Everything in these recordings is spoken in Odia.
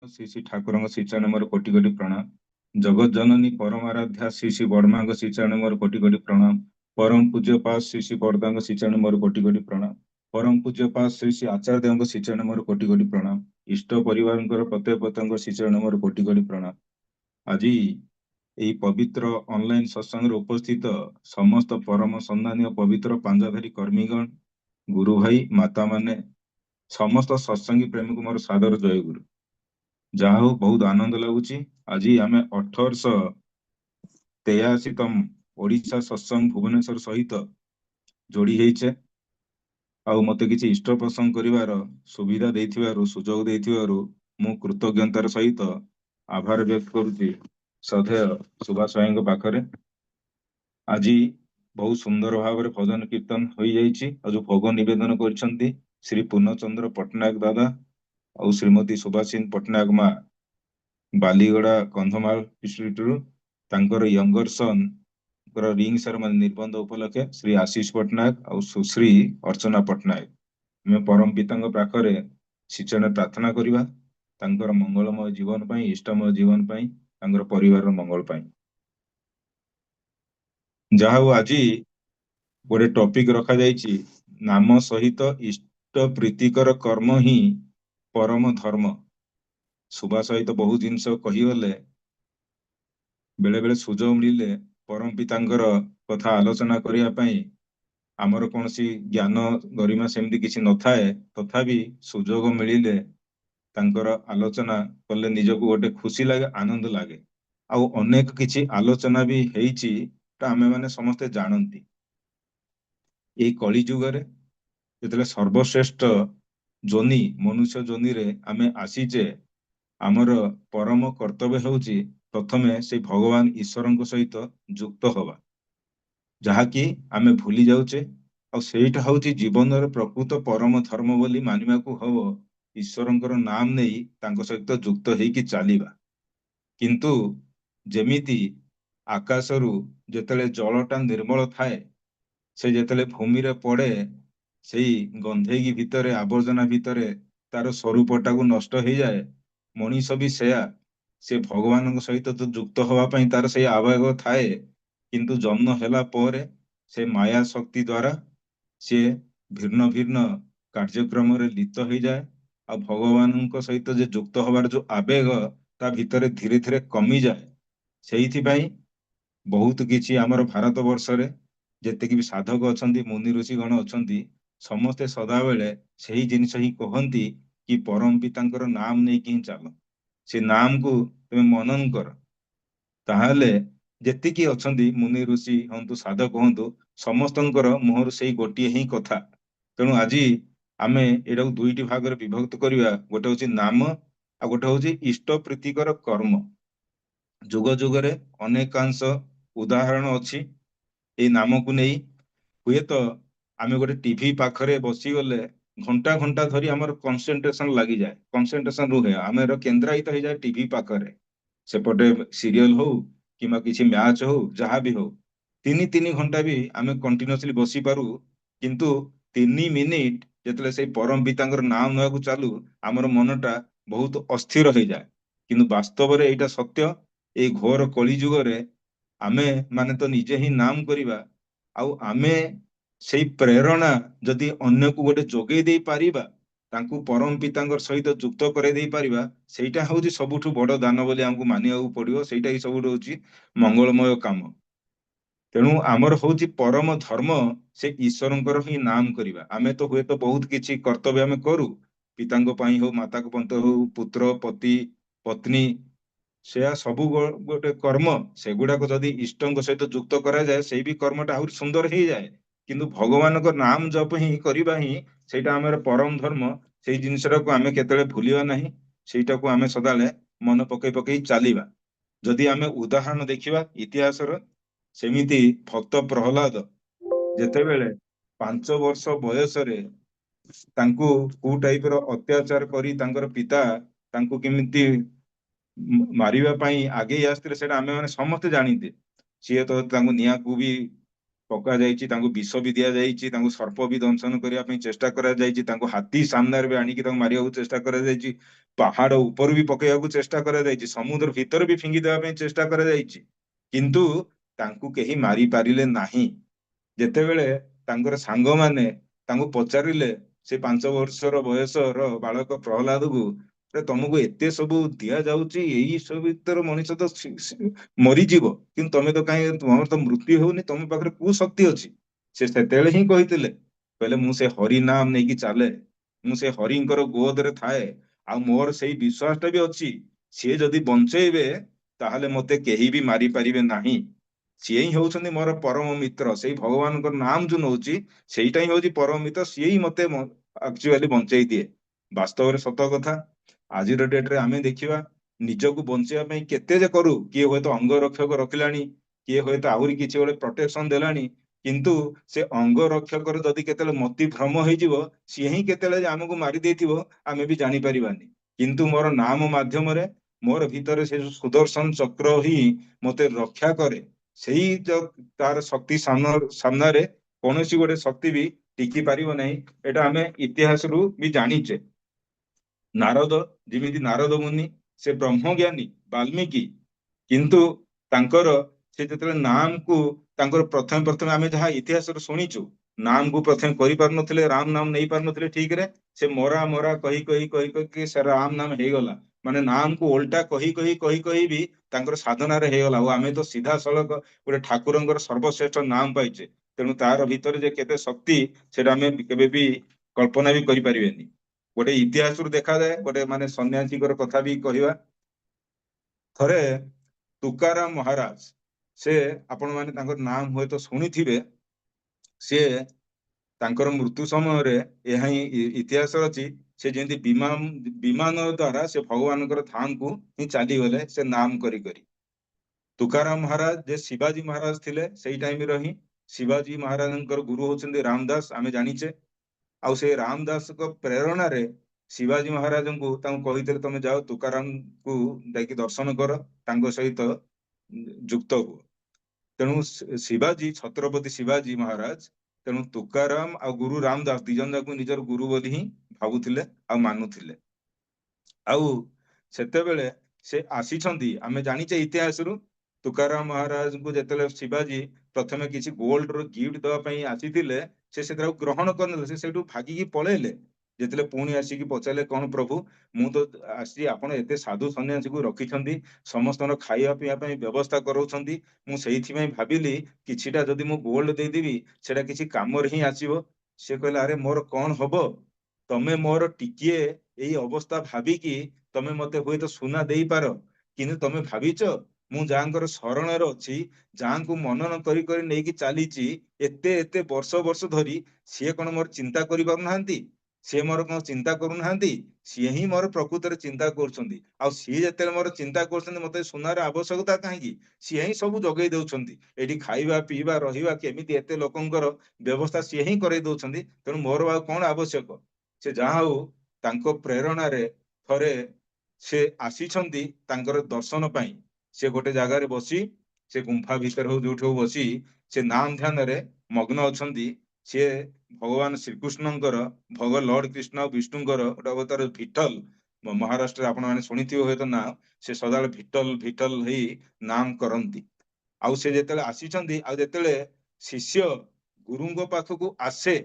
श्री श्री ठाकुर श्री चरण मोर कोटि कोटि प्रणाम। जगत जननी परमाराध्या श्री श्री बड़मांग श्री चरण मोर कोटि कोटि प्रणाम। परम पूज्य पास श्री श्री बड़दांग श्री चरण मोर कोटि कोटि प्रणाम। परम पूज्य पास श्री श्री आचार्य देव श्री चरण मोर कोटि कोटि प्रणाम। इष्ट परिवार प्रत्येक पतंग श्री चरण मोर कोटि कोटि प्रणाम। आज यही पवित्र ऑनलाइन सत्संग उपस्थित समस्त परम सम्मानीय पवित्र पांजाधारी कर्मीगण गुरु भाई माता माने समस्त सत्संगी प्रेमी को मोर सादर जय गुरु। जहा हो बहुत आनंद लगुच। आज आम 1883तम ओडिशा सत्संग भुवनेश्वर सहित जोड़ी होइछे। आउ मते किसी इष्ट प्रसंग करिवार सुविधा देथिबारु सुजोग देथिबारु मु कृतज्ञतार सहित आभार व्यक्त करुछि श्रद्धेय सुभाष भाई पाखरे। आज बहुत सुंदर भाव में भजन कीर्तन हो जाइछि। जो भोग निवेदन करिसेंती श्री पूर्णचंद्र पट्टनायक दादा और श्रीमती सुभाषिनी पट्टनायक माँ बालीगड़ा कंधमाल डिस्ट्रिक्ट यंगर सन रिंग सेरेमनी निर्बंध उपलक्षे श्री आशीष पट्टनायक और सुश्री अर्चना पट्टनायक आम परम पिता पाखरे शिक्षण प्रार्थना करवा मंगलमय जीवन पाई इष्टमय जीवन पाई परिवार मंगल पाई। जहा आज गोटे टॉपिक रखा जाइछि नाम सहित इष्ट प्रीतिकर कर्म ही परम धर्म। सुभा सहित बहुत जिनस कहीगले बेले बेले सुजोग मिले परम पितांकर कथा आलोचना करने आमर कौन सी ज्ञान गरिमा सेमती किसी न थाए तथापि सुजोग मिले तांकर आलोचना कले निजको गोटे खुशी लगे आनंद लगे। आउ अनेक किछि आलोचना भी हेइछि आमे माने समस्ते जानती। ये कली जुगरे जेतले सर्वश्रेष्ठ जोनी मनुष्य जोनी रे आमे आसीचे आमर परम कर्तव्य होउछि प्रथमे से भगवान ईश्वर सहित युक्त हवा जहाँकि आमे भूली जाउचे और सेटा होउछि जीवन प्रकृत परम धर्म बोली मानिबा को हबो ईश्वरंकर नाम नहीं तांको सहित युक्त होइकि चलिबा। किंतु जेमिति आकाशरु जेतले जलटा निर्मल थाए से जेतले भूमि रे पड़े से गंधेगी भितरे आवर्जना भितरे तार स्वरूपटा को नष्ट हो जाए मनीष भी सेया से भगवान सहित तो युक्त हवापाई तार से आवेग थाए किंतु जन्म हेला परे से माया शक्ति द्वारा से भिन्न भिन्न कार्यक्रम रे लिप्त हो जाए आ भगवान सहित जे युक्त हबार जो आवेग ता भितरे धीरे धीरे कमी जाए। से बहुत किछि आमर भारत वर्ष रे जेतेकी भी साधक अछंती मुनि ऋषि गण अछंती समस्ते सदा बेले सही जिनिस ही कहंती कि परम पितांकर नाम नहीं कि चलो से नाम को तुम मनन कर ताहले जेतिकी अछंती मुनि ऋषि हंतु साधक हंतु समस्तंकर मुहर से गोटे ही कथा। तेणु आज आमे एटा दुईटी भाग में विभक्त करिवा गोटे होची नाम आ गोटे होची इष्ट प्रीतिकर कर्म। जुग जुगरे अनेकांश उदाहरण अच्छी ये नाम को नहीं हुए तो आमे गोटे टीवी पाखरे बसी गले घंटा घंटा धरी आमर कंसंट्रेशन लगी जाए कंसंट्रेशन रुहे आमर केन्द्रायित हो जाए टीवी पाखरे सेपटे सीरियल हो कि किसी मैच हो जहाँ भी हो 3 घंटा भी आमे कंटिन्यूअसली बसी पारू किंतु 3 मिनिट जेतले से परम पितांकर नाम नया को चालू आमर मनटा बहुत अस्थिर हो जाए। किंतु वास्तव रे एटा सत्य ए घोर कली जुगरे आमे माने तो निजे ही नाम करिवा आउ आमे से प्रेरणा जदि अन्य को गोटे जोगे दे पारिबा तांकु परम पितांकर सहित युक्त करे दे पारिबा सेटा होउची सबुठु बड़ दान बोली हमकु मानिया पड़ियो सेटा ही सबुठु होउची मंगलमय काम। तेणु आमर होउची परम धर्म से ईश्वरंकर ही नाम करिबा। आमे तो हुए तो बहुत किछि कर्तव्य आमे करू पितांको पाई हो माता को पंत हो पुत्र पति पत्नी से सबु गोटे कर्म सेगुड़ाक जदि इष्टंक सहित युक्त करा जाए से भी कर्मटा आहुरी सुंदर हो जाए किंतु भगवान को नाम जप ही करबा ही सेटा आमर परम धर्म से जिनसरा को आमे केतले भूलिबा नहीं सेटा को आमे सदाले मन पकई पकई चलिबा। जदि आमे उदाहरण देखिबा इतिहास सेमिति भक्त प्रहलाद जेतेबेले 5 वर्ष बयस रे तांकु कौ टाइप रो अत्याचार करी तांकर पिता तांकु केमिति मारिबा पाई आगे आस्ते सेटा आमे माने समस्त जानिते सी तो तांकु निया को भी ପକାଯାଇଛି, ତାଙ୍କୁ ବିଷ ବି ଦିଆଯାଇଛି, ତାଙ୍କୁ ସର୍ପ ବି ଦଂଶନ କରିବା ପାଇଁ ଚେଷ୍ଟା କରାଯାଇଛି, ତାଙ୍କୁ ହାତୀ ସାମ୍ନାରେ ବି ଆଣିକି ତାଙ୍କୁ ମାରିବାକୁ ଚେଷ୍ଟା କରାଯାଇଛି, ପାହାଡ ଉପରୁ ବି ପକେଇବାକୁ ଚେଷ୍ଟା କରାଯାଇଛି, ସମୁଦ୍ର ଭିତରେ ବି ଫିଙ୍ଗି ଦେବା ପାଇଁ ଚେଷ୍ଟା କରାଯାଇଛି, କିନ୍ତୁ ତାଙ୍କୁ କେହି ମାରି ପାରିଲେ ନାହିଁ। ଯେତେବେଳେ ତାଙ୍କର ସାଙ୍ଗମାନେ ତାଙ୍କୁ ପଚାରିଲେ, ସେ 5 ବର୍ଷର ବୟସର ବାଳକ ପ୍ରହ୍ଲାଦକୁ, ତମକୁ ଏତେ ସବୁ ଦିଆଯାଉଛି, ଏଇ ସବୁ ଭିତରେ ମଣିଷ ତ ମରିଯିବ, କିନ୍ତୁ ତମେ ତ କାହିଁ, ତମର ତ ମୃତ୍ୟୁ ହଉନି, ତମ ପାଖରେ କୋଉ ଶକ୍ତି ଅଛି? ସେ ସେତେବେଳେ ହିଁ କହିଥିଲେ, କହିଲେ ମୁଁ ସେ ହରି ନାମ ନେଇକି ଚାଲେ, ମୁଁ ସେ ହରିଙ୍କର ଗୋଦରେ ଥାଏ, ଆଉ ମୋର ସେଇ ବିଶ୍ୱାସଟା ବି ଅଛି, ସିଏ ଯଦି ବଞ୍ଚେଇବେ ତାହେଲେ ମତେ କେହି ବି ମାରି ପାରିବେ ନାହିଁ। ସିଏ ହିଁ ହଉଛନ୍ତି ମୋର ପରମ ମିତ୍ର, ସେଇ ଭଗବାନଙ୍କର ନାମ ଯୋଉ ନଉଛି ସେଇଟା ହିଁ ହଉଛି ପରମ ମିତ୍ର, ସିଏ ହିଁ ମତେ ଆକ୍ଚୁଆଲି ବଞ୍ଚେଇ ଦିଏ। ବାସ୍ତବରେ ସତ କଥା, ଆଜିର ଡେଟରେ ଆମେ ଦେଖିବା ନିଜକୁ ବଞ୍ଚେଇବା ପାଇଁ କେତେ ଯେ କରୁ, କିଏ ହୁଏତ ଅଙ୍ଗରକ୍ଷକ ରଖିଲାଣି, କିଏ ହୁଏତ ଆହୁରି କିଛି ଗୋଟେ ପ୍ରୋଟେକ୍ସନ ଦେଲାଣି, କିନ୍ତୁ ସେ ଅଙ୍ଗରକ୍ଷକର ଯଦି କେତେବେଳେ ମତି ଭ୍ରମ ହେଇଯିବ, ସିଏ ହିଁ କେତେବେଳେ ଆମକୁ ମାରି ଦେଇଥିବ ଆମେ ବି ଜାଣିପାରିବାନି। କିନ୍ତୁ ମୋର ନାମ ମାଧ୍ୟମରେ ମୋର ଭିତରେ ସେ ସୁଦର୍ଶନ ଚକ୍ର ହିଁ ମତେ ରକ୍ଷା କରେ, ସେଇ ତାର ଶକ୍ତି ସାମ୍ନାରେ କୌଣସି ଗୋଟେ ଶକ୍ତି ବି ଟିକି ପାରିବ ନାହିଁ। ଏଟା ଆମେ ଇତିହାସରୁ ବି ଜାଣିଛେ। ନାରଦ, ଯେମିତି ନାରଦ ମୁନି, ସେ ବ୍ରହ୍ମଜ୍ଞାନୀ ବାଲ୍ମୀକି, କିନ୍ତୁ ତାଙ୍କର ସେ ଯେତେବେଳେ ନାମକୁ, ତାଙ୍କର ପ୍ରଥମେ ପ୍ରଥମେ ଆମେ ଯାହା ଇତିହାସରେ ଶୁଣିଛୁ, ନାମକୁ ପ୍ରଥମେ କରିପାରୁନଥିଲେ, ରାମ ନାମ ନେଇ ପାରୁନଥିଲେ ଠିକରେ, ସେ ମରା ମରା କହି କହି କହି କହି ସେ ରାମ ନାମ ହେଇଗଲା, ମାନେ ନାମକୁ ଓଲଟା କହି କହି କହି କହି ବି ତାଙ୍କର ସାଧନାରେ ହେଇଗଲା। ଆଉ ଆମେ ତ ସିଧାସଳଖ ଗୋଟେ ଠାକୁରଙ୍କର ସର୍ବଶ୍ରେଷ୍ଠ ନାମ ପାଇଛେ, ତେଣୁ ତାର ଭିତରେ ଯେ କେତେ ଶକ୍ତି, ସେଟା ଆମେ କେବେ ବି କଳ୍ପନା ବି କରିପାରିବେନି। ଗୋଟେ ଇତିହାସରୁ ଦେଖାଯାଏ, ଗୋଟେ ମାନେ ସନ୍ନ୍ୟାସୀଙ୍କର କଥା ବି କହିବା। ଥରେ ତୁକାରାମ ମହାରାଜ, ସେ ଆପଣ ମାନେ ତାଙ୍କର ନାମ ହୁଏତ ଶୁଣିଥିବେ, ସେ ତାଙ୍କର ମୃତ୍ୟୁ ସମୟରେ ଏହା ହିଁ ଇତିହାସ ଅଛି, ସେ ଯେମିତି ବିମାନ ଦ୍ଵାରା ସେ ଭଗବାନଙ୍କର ଧାମକୁ ହିଁ ଚାଲିଗଲେ, ସେ ନାମ କରି କରି। ତୁକାରାମ ମହାରାଜ ଯେ ଶିବାଜୀ ମହାରାଜ ଥିଲେ, ସେଇ ଟାଇମରେ ହିଁ ଶିବାଜୀ ମହାରାଜଙ୍କର ଗୁରୁ ହଉଛନ୍ତି ରାମଦାସ, ଆମେ ଜାଣିଛେ। ଆଉ ସେ ରାମଦାସଙ୍କ ପ୍ରେରଣାରେ ଶିବାଜୀ ମହାରାଜଙ୍କୁ ତାଙ୍କୁ କହିଥିଲେ, ତମେ ଯାଅ ତୁକାରାମଙ୍କୁ ଯାଇକି ଦର୍ଶନ କର, ତାଙ୍କ ସହିତ ଯୁକ୍ତ ହୁଅ। ତେଣୁ ଶିବାଜୀ, ଛତ୍ରପତି ଶିବାଜୀ ମହାରାଜ, ତେଣୁ ତୁକାରାମ ଆଉ ଗୁରୁ ରାମଦାସ ଦି ଜଣ ଯାକୁ ନିଜର ଗୁରୁ ବୋଲି ହିଁ ଭାବୁଥିଲେ ଆଉ ମାନୁଥିଲେ। ଆଉ ସେତେବେଳେ ସେ ଆସିଛନ୍ତି, ଆମେ ଜାଣିଛେ ଇତିହାସରୁ, ତୁକାରାମ ମହାରାଜଙ୍କୁ ଯେତେବେଳେ ଶିବାଜୀ ପ୍ରଥମେ କିଛି ଗୋଲ୍ଡର ଗିଫ୍ଟ ଦେବା ପାଇଁ ଆସିଥିଲେ, ସେ ସେଥିରେ ଗ୍ରହଣ କରିନେଲେ, ସେ ସେଇଠୁ ଭାଗିକି ପଳେଇଲେ। ଯେତେବେଳେ ପୁଣି ଆସିକି ପଚାରିଲେ, କଣ ପ୍ରଭୁ, ମୁଁ ତ ଆସିଛି, ଆପଣ ଏତେ ସାଧୁ ସନ୍ନ୍ୟାସୀକୁ ରଖିଛନ୍ତି, ସମସ୍ତଙ୍କର ଖାଇବା ପିଇବା ପାଇଁ ବ୍ୟବସ୍ଥା କରାଉଛନ୍ତି, ମୁଁ ସେଇଥିପାଇଁ ଭାବିଲି କିଛିଟା ଯଦି ମୁଁ ଗୋଲ୍ଡ ଦେଇଦେବି ସେଟା କିଛି କାମରେ ହିଁ ଆସିବ। ସେ କହିଲେ, ଆରେ ମୋର କଣ ହବ, ତମେ ମୋର ଟିକିଏ ଏଇ ଅବସ୍ଥା ଭାବିକି ତମେ ମତେ ହୁଏତ ସୁନା ଦେଇପାର, କିନ୍ତୁ ତମେ ଭାବିଛ ମୁଁ ଯାହାଙ୍କର ଶରଣରେ ଅଛି, ଯାହାଙ୍କୁ ମନନ କରି କରି ନେଇକି ଚାଲିଛି ଏତେ ଏତେ ବର୍ଷ ବର୍ଷ ଧରି, ସିଏ କଣ ମୋର ଚିନ୍ତା କରିପାରୁନାହାନ୍ତି? ସିଏ ମୋର କଣ ଚିନ୍ତା କରୁନାହାନ୍ତି? ସିଏ ହିଁ ମୋର ପ୍ରକୃତରେ ଚିନ୍ତା କରୁଛନ୍ତି। ଆଉ ସିଏ ଯେତେବେଳେ ମୋର ଚିନ୍ତା କରୁଛନ୍ତି, ମତେ ସୁନାର ଆବଶ୍ୟକତା କାହିଁକି? ସିଏ ହିଁ ସବୁ ଯୋଗେଇ ଦଉଛନ୍ତି, ଏଠି ଖାଇବା ପିଇବା ରହିବା କେମିତି ଏତେ ଲୋକଙ୍କର ବ୍ୟବସ୍ଥା ସିଏ ହିଁ କରେଇ ଦଉଛନ୍ତି, ତେଣୁ ମୋର ଆଉ କଣ ଆବଶ୍ୟକ? ସେ ଯାହା ହଉ, ତାଙ୍କ ପ୍ରେରଣାରେ ଥରେ ସେ ଆସିଛନ୍ତି ତାଙ୍କର ଦର୍ଶନ ପାଇଁ। ସେ ଗୋଟେ ଜାଗାରେ ବସି, ସେ ଗୁମ୍ଫା ଭିତରେ ହଉ ଯୋଉଠି ହଉ ବସି, ସେ ନାମ ଧ୍ୟାନରେ ମଗ୍ନ ଅଛନ୍ତି। ସିଏ ଭଗବାନ ଶ୍ରୀକୃଷ୍ଣଙ୍କର, ଲର୍ଡ କୃଷ୍ଣ ଆଉ ବିଷ୍ଣୁଙ୍କର ଗୋଟେ ଅବତାର ଭିଟଲ, ମହାରାଷ୍ଟ୍ରରେ ଆପଣ ମାନେ ଶୁଣିଥିବେ ହୁଏତ ନା, ସେ ସଦାବେଳେ ଭିଟଲ ଭିଟଲ ହେଇ ନାମ କରନ୍ତି। ଆଉ ସେ ଯେତେବେଳେ ଆସିଛନ୍ତି, ଆଉ ଯେତେବେଳେ ଶିଷ୍ୟ ଗୁରୁଙ୍କ ପାଖକୁ ଆସେ,